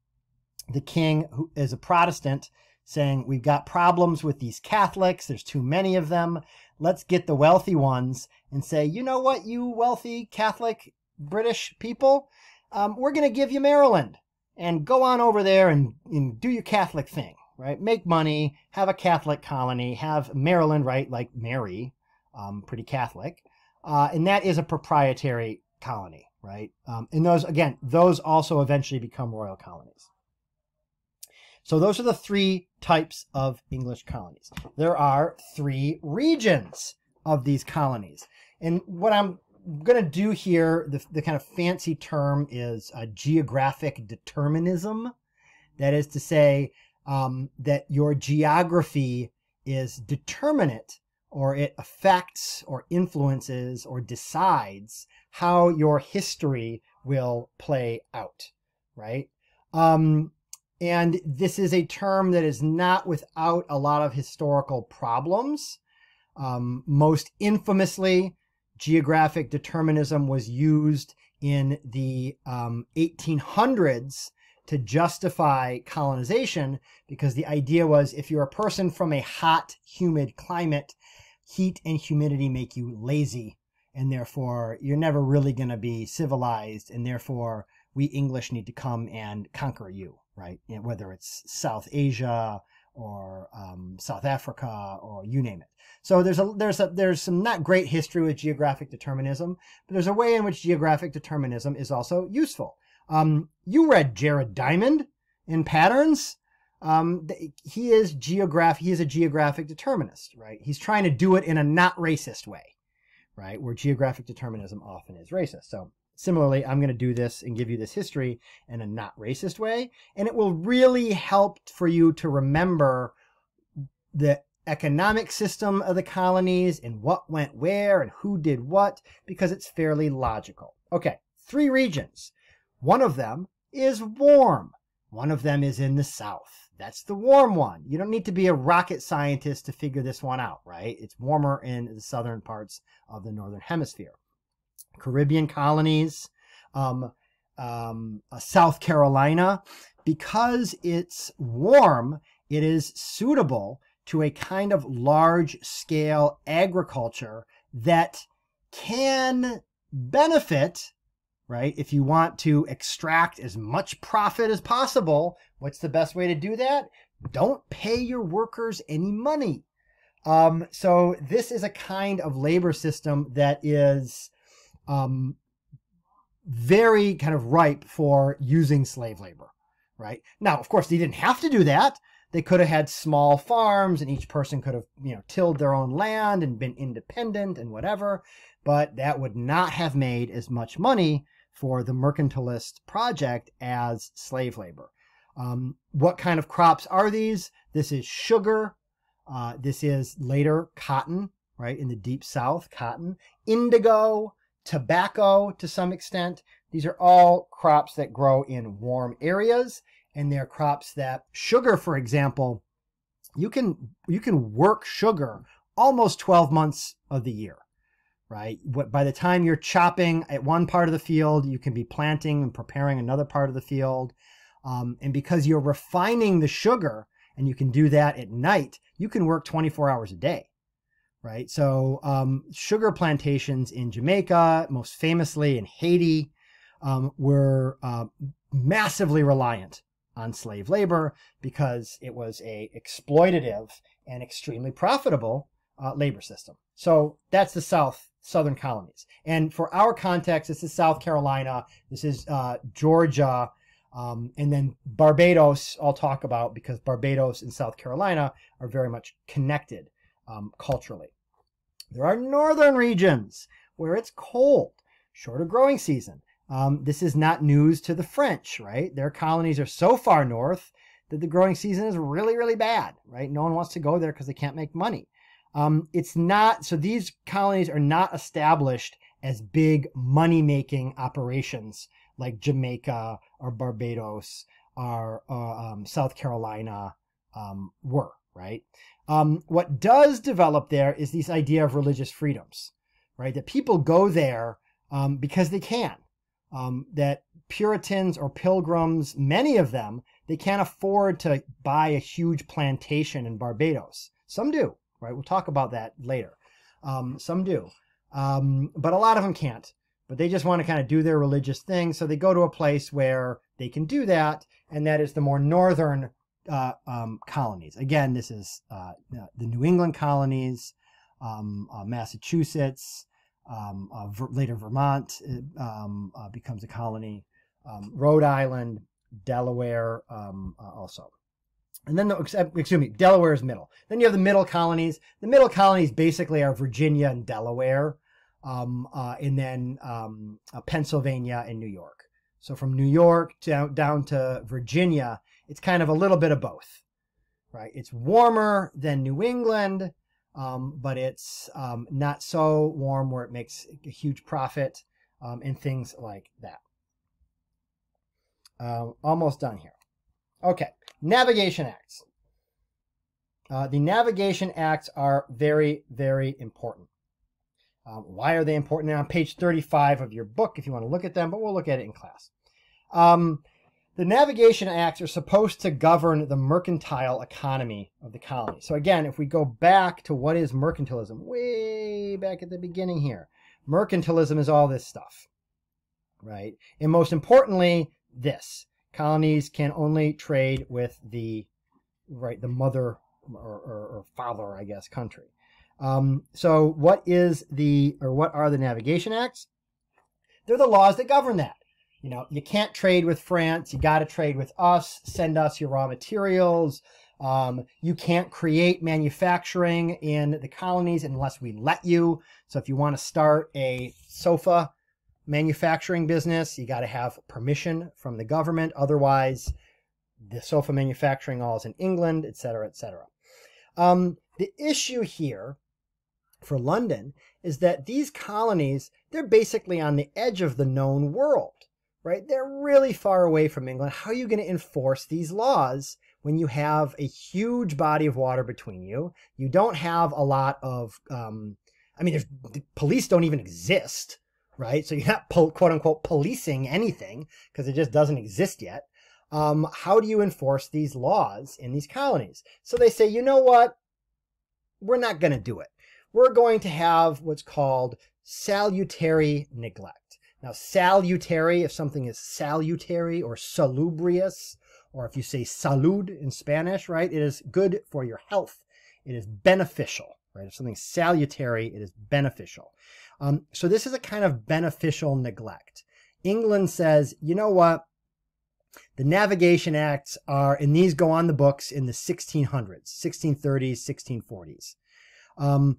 the king who is a Protestant saying, we've got problems with these Catholics. There's too many of them. Let's get the wealthy ones and say, you know what, you wealthy Catholic British people, we're going to give you Maryland and go on over there and do your Catholic thing, right? Make money, have a Catholic colony, have Maryland, right? Like Mary, pretty Catholic. And that is a proprietary colony, right? And those, again, those also eventually become royal colonies. So those are the three types of English colonies. There are three regions of these colonies. And what I'm going to do here, the kind of fancy term is geographic determinism. That is to say that your geography is determinate, or it affects or influences or decides how your history will play out, right? And this is a term that is not without a lot of historical problems. Most infamously, geographic determinism was used in the 1800s to justify colonization, because the idea was if you're a person from a hot, humid climate, heat and humidity make you lazy, and therefore you're never really going to be civilized, and therefore we English need to come and conquer you, right? You know, whether it's South Asia or South Africa or you name it. So there's some not great history with geographic determinism, but there's a way in which geographic determinism is also useful. You read Jared Diamond in Patterns. He is a geographic determinist, right? He's trying to do it in a not racist way, right? Where geographic determinism often is racist. So similarly, I'm going to do this and give you this history in a not racist way, and it will really help for you to remember the economic system of the colonies and what went where and who did what, because it's fairly logical. Okay, three regions. One of them is warm. One of them is in the south. That's the warm one. You don't need to be a rocket scientist to figure this one out, right? It's warmer in the southern parts of the northern hemisphere. Caribbean colonies, South Carolina, because it's warm, it is suitable to a kind of large-scale agriculture that can benefit, right? If you want to extract as much profit as possible, what's the best way to do that? Don't pay your workers any money. So this is a kind of labor system that is very kind of ripe for using slave labor, right? Now, of course, they didn't have to do that. They could have had small farms, and each person could have, tilled their own land and been independent and whatever, but that would not have made as much money for the mercantilist project as slave labor. What kind of crops are these? This is sugar. This is later cotton, right? In the deep south, cotton, indigo, tobacco to some extent. These are all crops that grow in warm areas, and they're crops that, sugar, for example, you can work sugar almost 12 months of the year, right? By the time you're chopping at one part of the field, you can be planting and preparing another part of the field. And because you're refining the sugar, and you can do that at night, you can work 24 hours a day, right? So sugar plantations in Jamaica, most famously in Haiti, were massively reliant on slave labor because it was a exploitative and extremely profitable labor system. So that's the southern colonies. And for our context, this is South Carolina, this is Georgia, and then Barbados I'll talk about, because Barbados and South Carolina are very much connected culturally. There are northern regions where it's cold, shorter growing season. This is not news to the French, right? Their colonies are so far north that the growing season is really, really bad, right? No one wants to go there because they can't make money. So these colonies are not established as big money-making operations like Jamaica or Barbados or South Carolina were, right? What does develop there is this idea of religious freedoms, right? That people go there because they can. That Puritans or Pilgrims, many of them, they can't afford to buy a huge plantation in Barbados. Some do, right? We'll talk about that later. Some do. But a lot of them can't. But they just want to kind of do their religious thing, so they go to a place where they can do that, and that is the more northern colonies. Again, this is the New England colonies, Massachusetts, later Vermont becomes a colony, Rhode Island, Delaware also. And then, excuse me, Delaware is middle. Then you have the middle colonies. The middle colonies basically are Virginia and Delaware, and then Pennsylvania and New York. So from New York down to Virginia, it's kind of a little bit of both, right? It's warmer than New England, but it's not so warm where it makes a huge profit, and things like that. Almost done here. Okay, Navigation Acts. The Navigation Acts are very, very important. Why are they important? They're on page 35 of your book if you want to look at them, but we'll look at it in class. The Navigation Acts are supposed to govern the mercantile economy of the colony. So again, if we go back to what is mercantilism, way back at the beginning here, mercantilism is all this stuff, right? And most importantly, this. Colonies can only trade with the mother or father, I guess, country. So what are the Navigation Acts? They're the laws that govern that. You know, you can't trade with France. You got to trade with us. Send us your raw materials. You can't create manufacturing in the colonies unless we let you. So if you want to start a sofa manufacturing business, you got to have permission from the government. Otherwise, the sofa manufacturing all is in England, etc., etc. The issue here for London is that these colonies, they're basically on the edge of the known world, right? They're really far away from England. How are you going to enforce these laws when you have a huge body of water between you? You don't have a lot of, the police don't even exist, right? So you're not, quote unquote, policing anything because it just doesn't exist yet. How do you enforce these laws in these colonies? So they say, you know what? We're not going to do it. We're going to have what's called salutary neglect. Now, salutary, if something is salutary or salubrious, or if you say salud in Spanish, right? It is good for your health. It is beneficial, right? If something's salutary, it is beneficial. So this is a kind of beneficial neglect. England says, you know what? The Navigation Acts are, and these go on the books in the 1600s, 1630s, 1640s.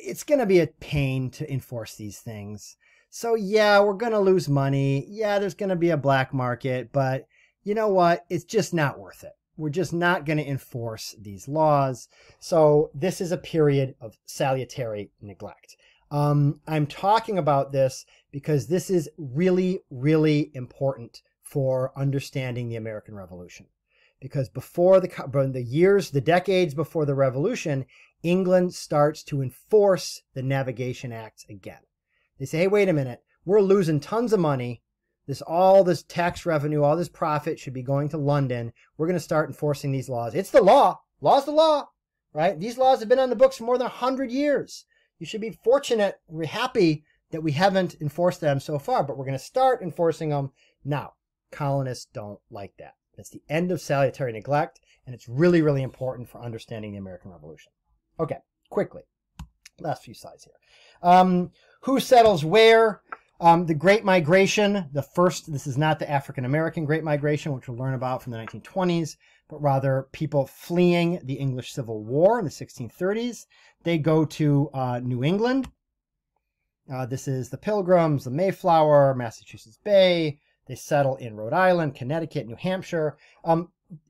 It's going to be a pain to enforce these things. So yeah, we're going to lose money. Yeah, there's going to be a black market, but you know what? It's just not worth it. We're just not going to enforce these laws. So this is a period of salutary neglect. I'm talking about this because this is really, really important for understanding the American Revolution. Because before the decades before the Revolution, England starts to enforce the Navigation Acts again. They say, hey, wait a minute, we're losing tons of money. All this tax revenue, all this profit should be going to London. We're going to start enforcing these laws. It's the law. Law's the law, right? These laws have been on the books for more than 100 years. You should be fortunate. We're happy that we haven't enforced them so far, but we're going to start enforcing them now. Colonists don't like that. That's the end of salutary neglect, and it's really, really important for understanding the American Revolution. Okay, quickly. Last few slides here. Who settles where? The Great Migration, this is not the African-American Great Migration, which we'll learn about from the 1920s, but rather people fleeing the English Civil War in the 1630s. They go to New England. This is the Pilgrims, the Mayflower, Massachusetts Bay. They settle in Rhode Island, Connecticut, New Hampshire.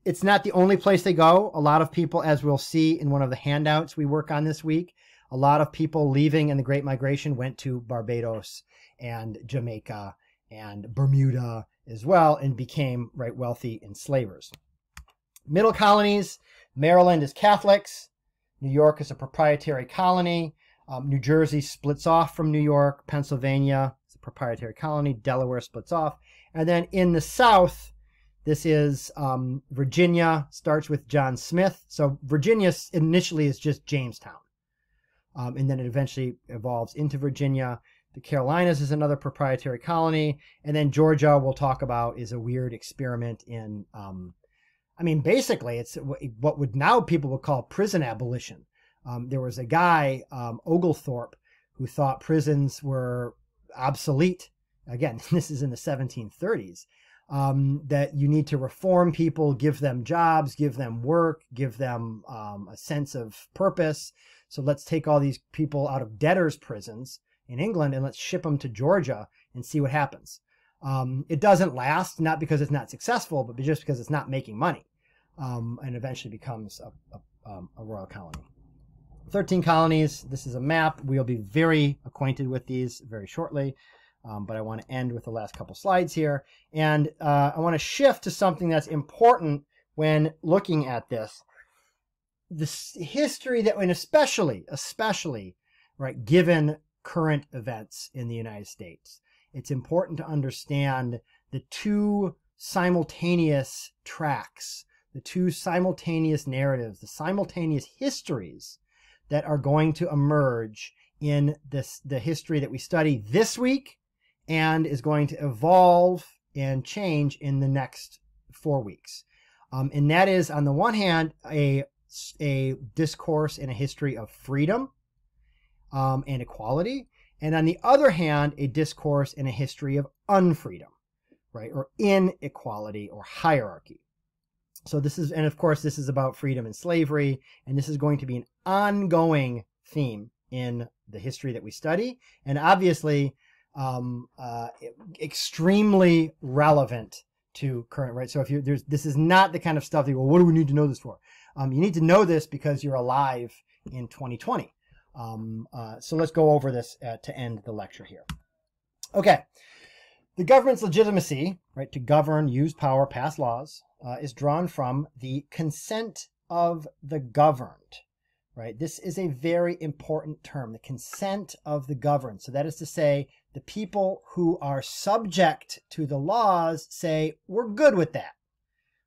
It's not the only place they go. A lot of people, as we'll see in one of the handouts we work on this week, a lot of people leaving in the Great Migration went to Barbados and Jamaica and Bermuda as well and became wealthy enslavers. Middle colonies, Maryland is Catholics. New York is a proprietary colony. New Jersey splits off from New York. Pennsylvania is a proprietary colony. Delaware splits off. And then in the South, this is Virginia, starts with John Smith. So Virginia initially is just Jamestown. And then it eventually evolves into Virginia. The Carolinas is another proprietary colony. And then Georgia, we'll talk about, is a weird experiment in I mean, basically, it's what would now people would call prison abolition. There was a guy, Oglethorpe, who thought prisons were obsolete. Again, this is in the 1730s. That you need to reform people, give them jobs, give them work, give them a sense of purpose. So let's take all these people out of debtors' prisons in England and let's ship them to Georgia and see what happens. It doesn't last, not because it's not successful, but just because it's not making money, and eventually becomes a royal colony. 13 colonies. This is a map. We'll be very acquainted with these very shortly, but I want to end with the last couple slides here. And I want to shift to something that's important when looking at this. This history that, and especially, right, given current events in the United States, it's important to understand the two simultaneous tracks, the two simultaneous narratives, the simultaneous histories that are going to emerge in the history that we study this week and is going to evolve and change in the next 4 weeks. And that is, on the one hand, a discourse and a history of freedom and equality, and on the other hand, a discourse and a history of unfreedom, right, or inequality or hierarchy. So this is, and of course, this is about freedom and slavery, and this is going to be an ongoing theme in the history that we study, and obviously extremely relevant to current, right? So if this is not the kind of stuff that you go, well, what do we need to know this for? You need to know this because you're alive in 2020. So let's go over this to end the lecture here. Okay. The government's legitimacy, right, to govern, use power, pass laws, is drawn from the consent of the governed, right? This is a very important term, the consent of the governed. So that is to say, the people who are subject to the laws say, we're good with that,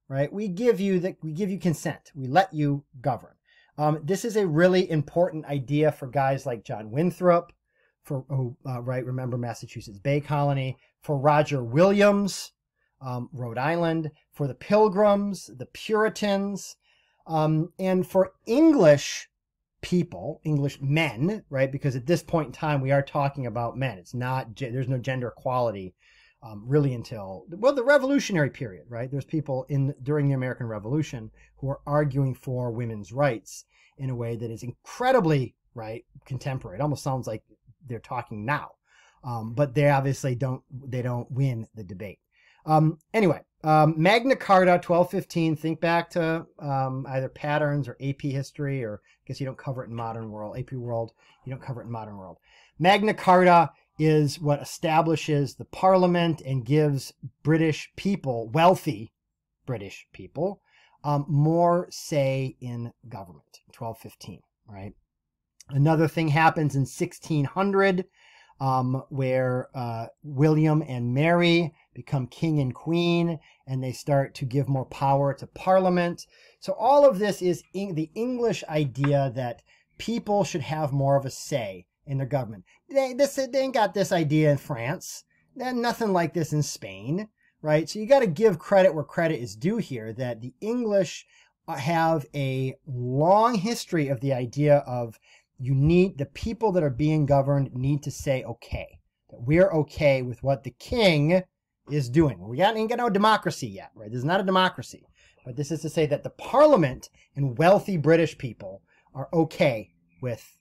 right? We give you consent. We let you govern. This is a really important idea for guys like John Winthrop, right, remember Massachusetts Bay Colony, for Roger Williams, Rhode Island, for the Pilgrims, the Puritans, and for English people, English men, right, because at this point in time we are talking about men. It's not, there's no gender equality really until, well, the Revolutionary period, right? There's people during the American Revolution who are arguing for women's rights in a way that is incredibly, right, contemporary. It almost sounds like they're talking now, but they obviously don't win the debate. Anyway, Magna Carta 1215, think back to either patterns or AP history, or I guess you don't cover it in modern world, AP world, you don't cover it in modern world. Magna Carta is what establishes the parliament and gives British people, wealthy British people, more say in government, 1215, right? Another thing happens in 1600, where William and Mary become king and queen, and they start to give more power to Parliament. So all of this is the English idea that people should have more of a say in their government. They ain't got this idea in France. Nothing like this in Spain, right? So you got to give credit where credit is due here, that the English have a long history of the idea of the people that are being governed need to say okay, that we're okay with what the king is doing. We ain't got no democracy yet, right? This is not a democracy, but this is to say that the parliament and wealthy British people are okay with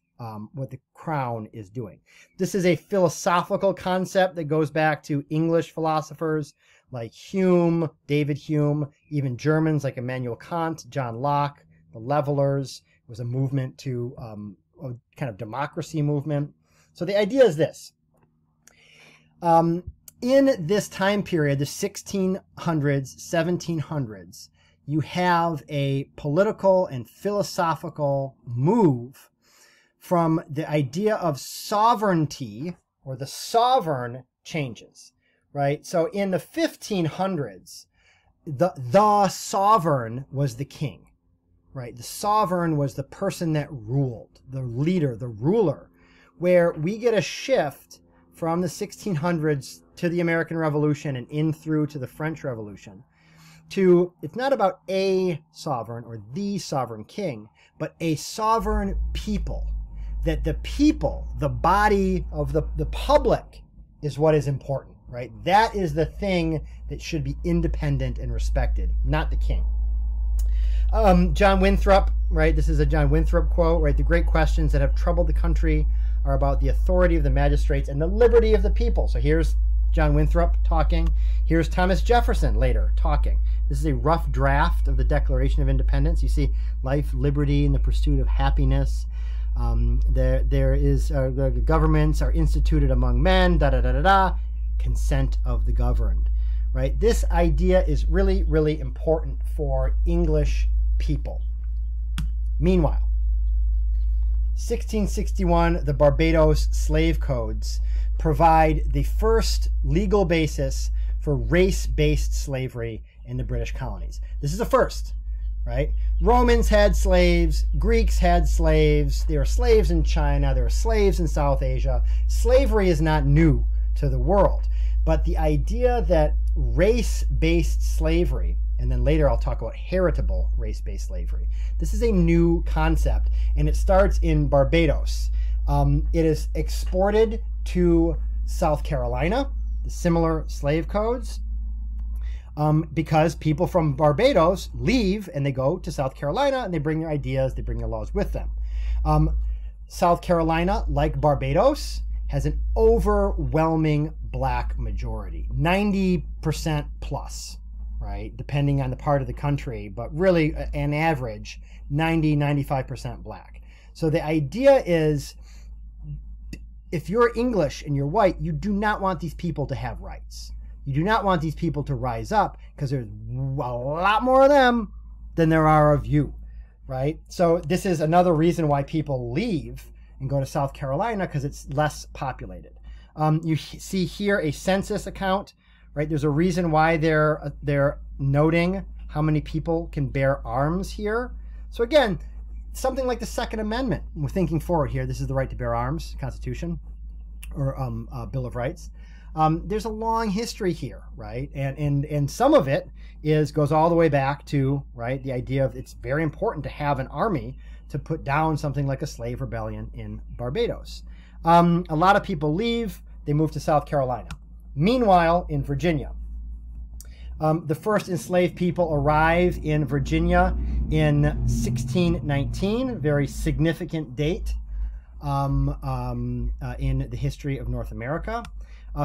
what the crown is doing. This is a philosophical concept that goes back to English philosophers like Hume, David Hume, even Germans like Immanuel Kant, John Locke, the Levelers. It was a movement to a kind of democracy movement. So the idea is this. In this time period, the 1600s, 1700s, you have a political and philosophical move from the idea of sovereignty, or the sovereign changes, right? So in the 1500s, the sovereign was the king, right? The sovereign was the person that ruled, the leader, the ruler, where we get a shift from the 1600s to the American Revolution and in through to the French Revolution, it's not about a sovereign or the sovereign king, but a sovereign people. That the people, the body of the public, is what is important, right? That is the thing that should be independent and respected, not the king. John Winthrop, right? This is a John Winthrop quote, right? The great questions that have troubled the country are about the authority of the magistrates and the liberty of the people. So here's John Winthrop talking. Here's Thomas Jefferson later talking. This is a rough draft of the Declaration of Independence. You see life, liberty, and the pursuit of happiness. There is the governments are instituted among men, consent of the governed, right? This idea is really, really important for English people. Meanwhile, 1661, the Barbados Slave Codes provide the first legal basis for race-based slavery in the British colonies. This is a first, right? Romans had slaves, Greeks had slaves, there were slaves in China, there were slaves in South Asia. Slavery is not new to the world, but the idea that race-based slavery, and then later I'll talk about heritable race-based slavery, this is a new concept, and it starts in Barbados. It is exported to South Carolina, the similar slave codes, because people from Barbados leave and they go to South Carolina and they bring their ideas, they bring their laws with them. South Carolina, like Barbados, has an overwhelming black majority, 90% plus, right? Depending on the part of the country, but really an average 90-95% black. So the idea is, if you're English and you're white, you do not want these people to have rights. You do not want these people to rise up because there's a lot more of them than there are of you, right? So this is another reason why people leave and go to South Carolina, because it's less populated. You see here a census account, right? There's a reason why they're noting how many people can bear arms here. So again, something like the Second Amendment. We're thinking forward here. This is the right to bear arms, Constitution, or Bill of Rights. There's a long history here, right? And some of it goes all the way back to, right, the idea of it's very important to have an army to put down something like a slave rebellion in Barbados. A lot of people leave, they move to South Carolina. Meanwhile, in Virginia, the first enslaved people arrive in Virginia in 1619, very significant date in the history of North America.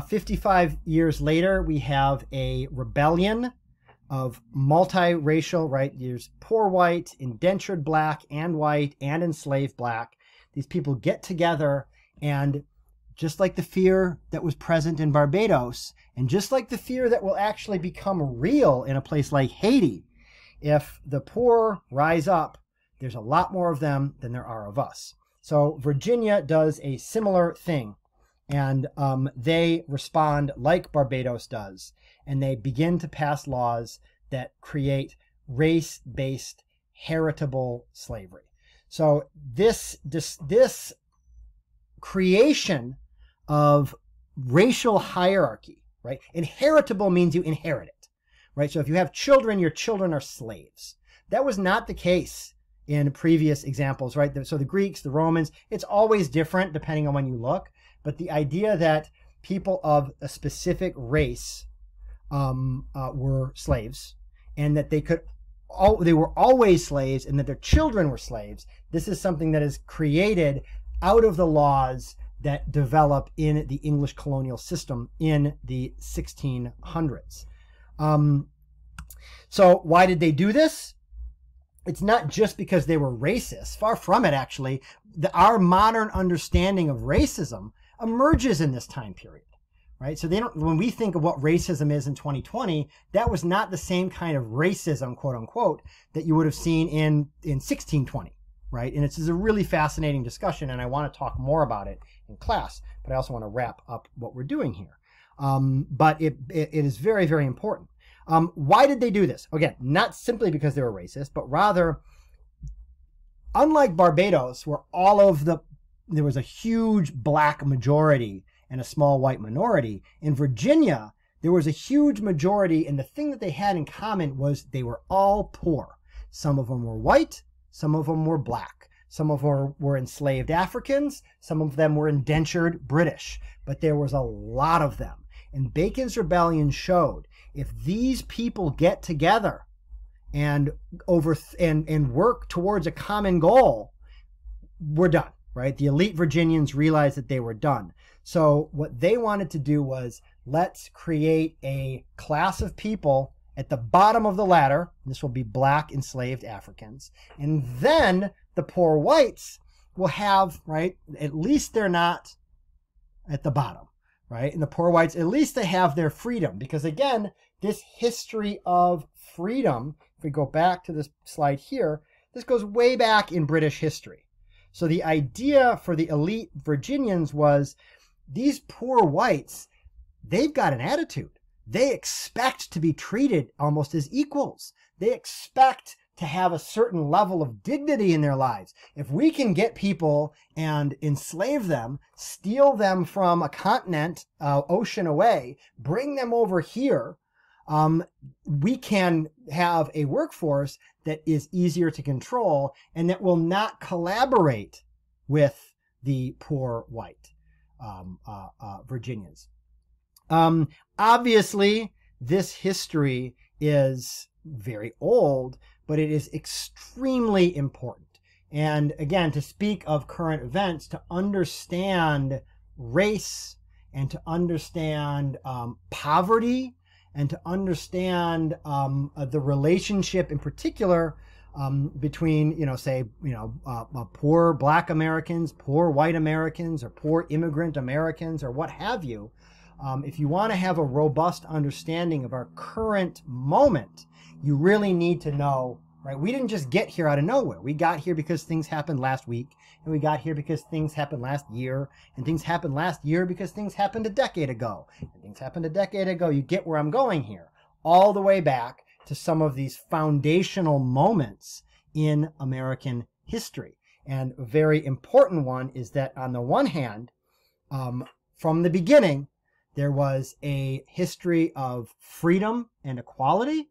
55 years later, we have a rebellion of multiracial, right? There's poor white, indentured black, and white, and enslaved black. These people get together, and just like the fear that was present in Barbados, and just like the fear that will actually become real in a place like Haiti, if the poor rise up, there's a lot more of them than there are of us. So Virginia does a similar thing, and they respond like Barbados does, and they begin to pass laws that create race-based heritable slavery. So this creation of racial hierarchy, right? Inheritable means you inherit it, right? So if you have children, your children are slaves. That was not the case in previous examples, right? So the Greeks, the Romans, it's always different depending on when you look. But the idea that people of a specific race were slaves, and that they were always slaves, and that their children were slaves, this is something that is created out of the laws that develop in the English colonial system in the 1600s. So why did they do this? It's not just because they were racist. Far from it, actually. Our modern understanding of racism emerges in this time period, right? So when we think of what racism is in 2020, that was not the same kind of racism, quote unquote, that you would have seen in 1620, right? And it's a really fascinating discussion, and I want to talk more about it in class, but I also want to wrap up what we're doing here. But it is very, very important. Why did they do this? Again, not simply because they were racist, but rather, unlike Barbados, where there was a huge black majority and a small white minority, in Virginia, there was a huge majority, and the thing that they had in common was they were all poor. Some of them were white, some of them were black. Some of them were enslaved Africans, some of them were indentured British, but there was a lot of them. And Bacon's Rebellion showed if these people get together and work towards a common goal, we're done, right? The elite Virginians realized that they were done. So what they wanted to do was, let's create a class of people at the bottom of the ladder. This will be black enslaved Africans. And then the poor whites will have, right, at least they're not at the bottom, right? And the poor whites, at least they have their freedom. Because again, this history of freedom, if we go back to this slide here, this goes way back in British history. So the idea for the elite Virginians was, these poor whites, they've got an attitude. They expect to be treated almost as equals. They expect to have a certain level of dignity in their lives. If we can get people and enslave them, steal them from a continent, ocean away, bring them over here, we can have a workforce that is easier to control and that will not collaborate with the poor white Virginians. Obviously, this history is very old, but it is extremely important. And again, to speak of current events, to understand race and to understand poverty and to understand the relationship in particular between, poor black Americans, poor white Americans, or poor immigrant Americans, or what have you. If you want to have a robust understanding of our current moment, you really need to know, right? We didn't just get here out of nowhere. We got here because things happened last week, and we got here because things happened last year, and things happened last year because things happened a decade ago, and things happened a decade ago. You get where I'm going here, all the way back to some of these foundational moments in American history. And a very important one is that on the one hand, from the beginning, there was a history of freedom and equality,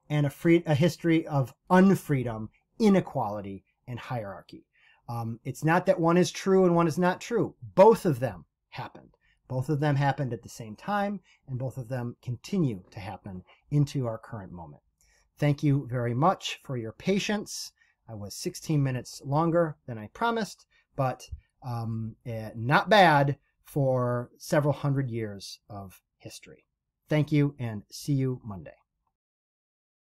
and a history of unfreedom, inequality, and hierarchy. It's not that one is true and one is not true. Both of them happened. Both of them happened at the same time, and both of them continue to happen into our current moment. Thank you very much for your patience. I was 16 minutes longer than I promised, but not bad for several hundred years of history. Thank you, and see you Monday.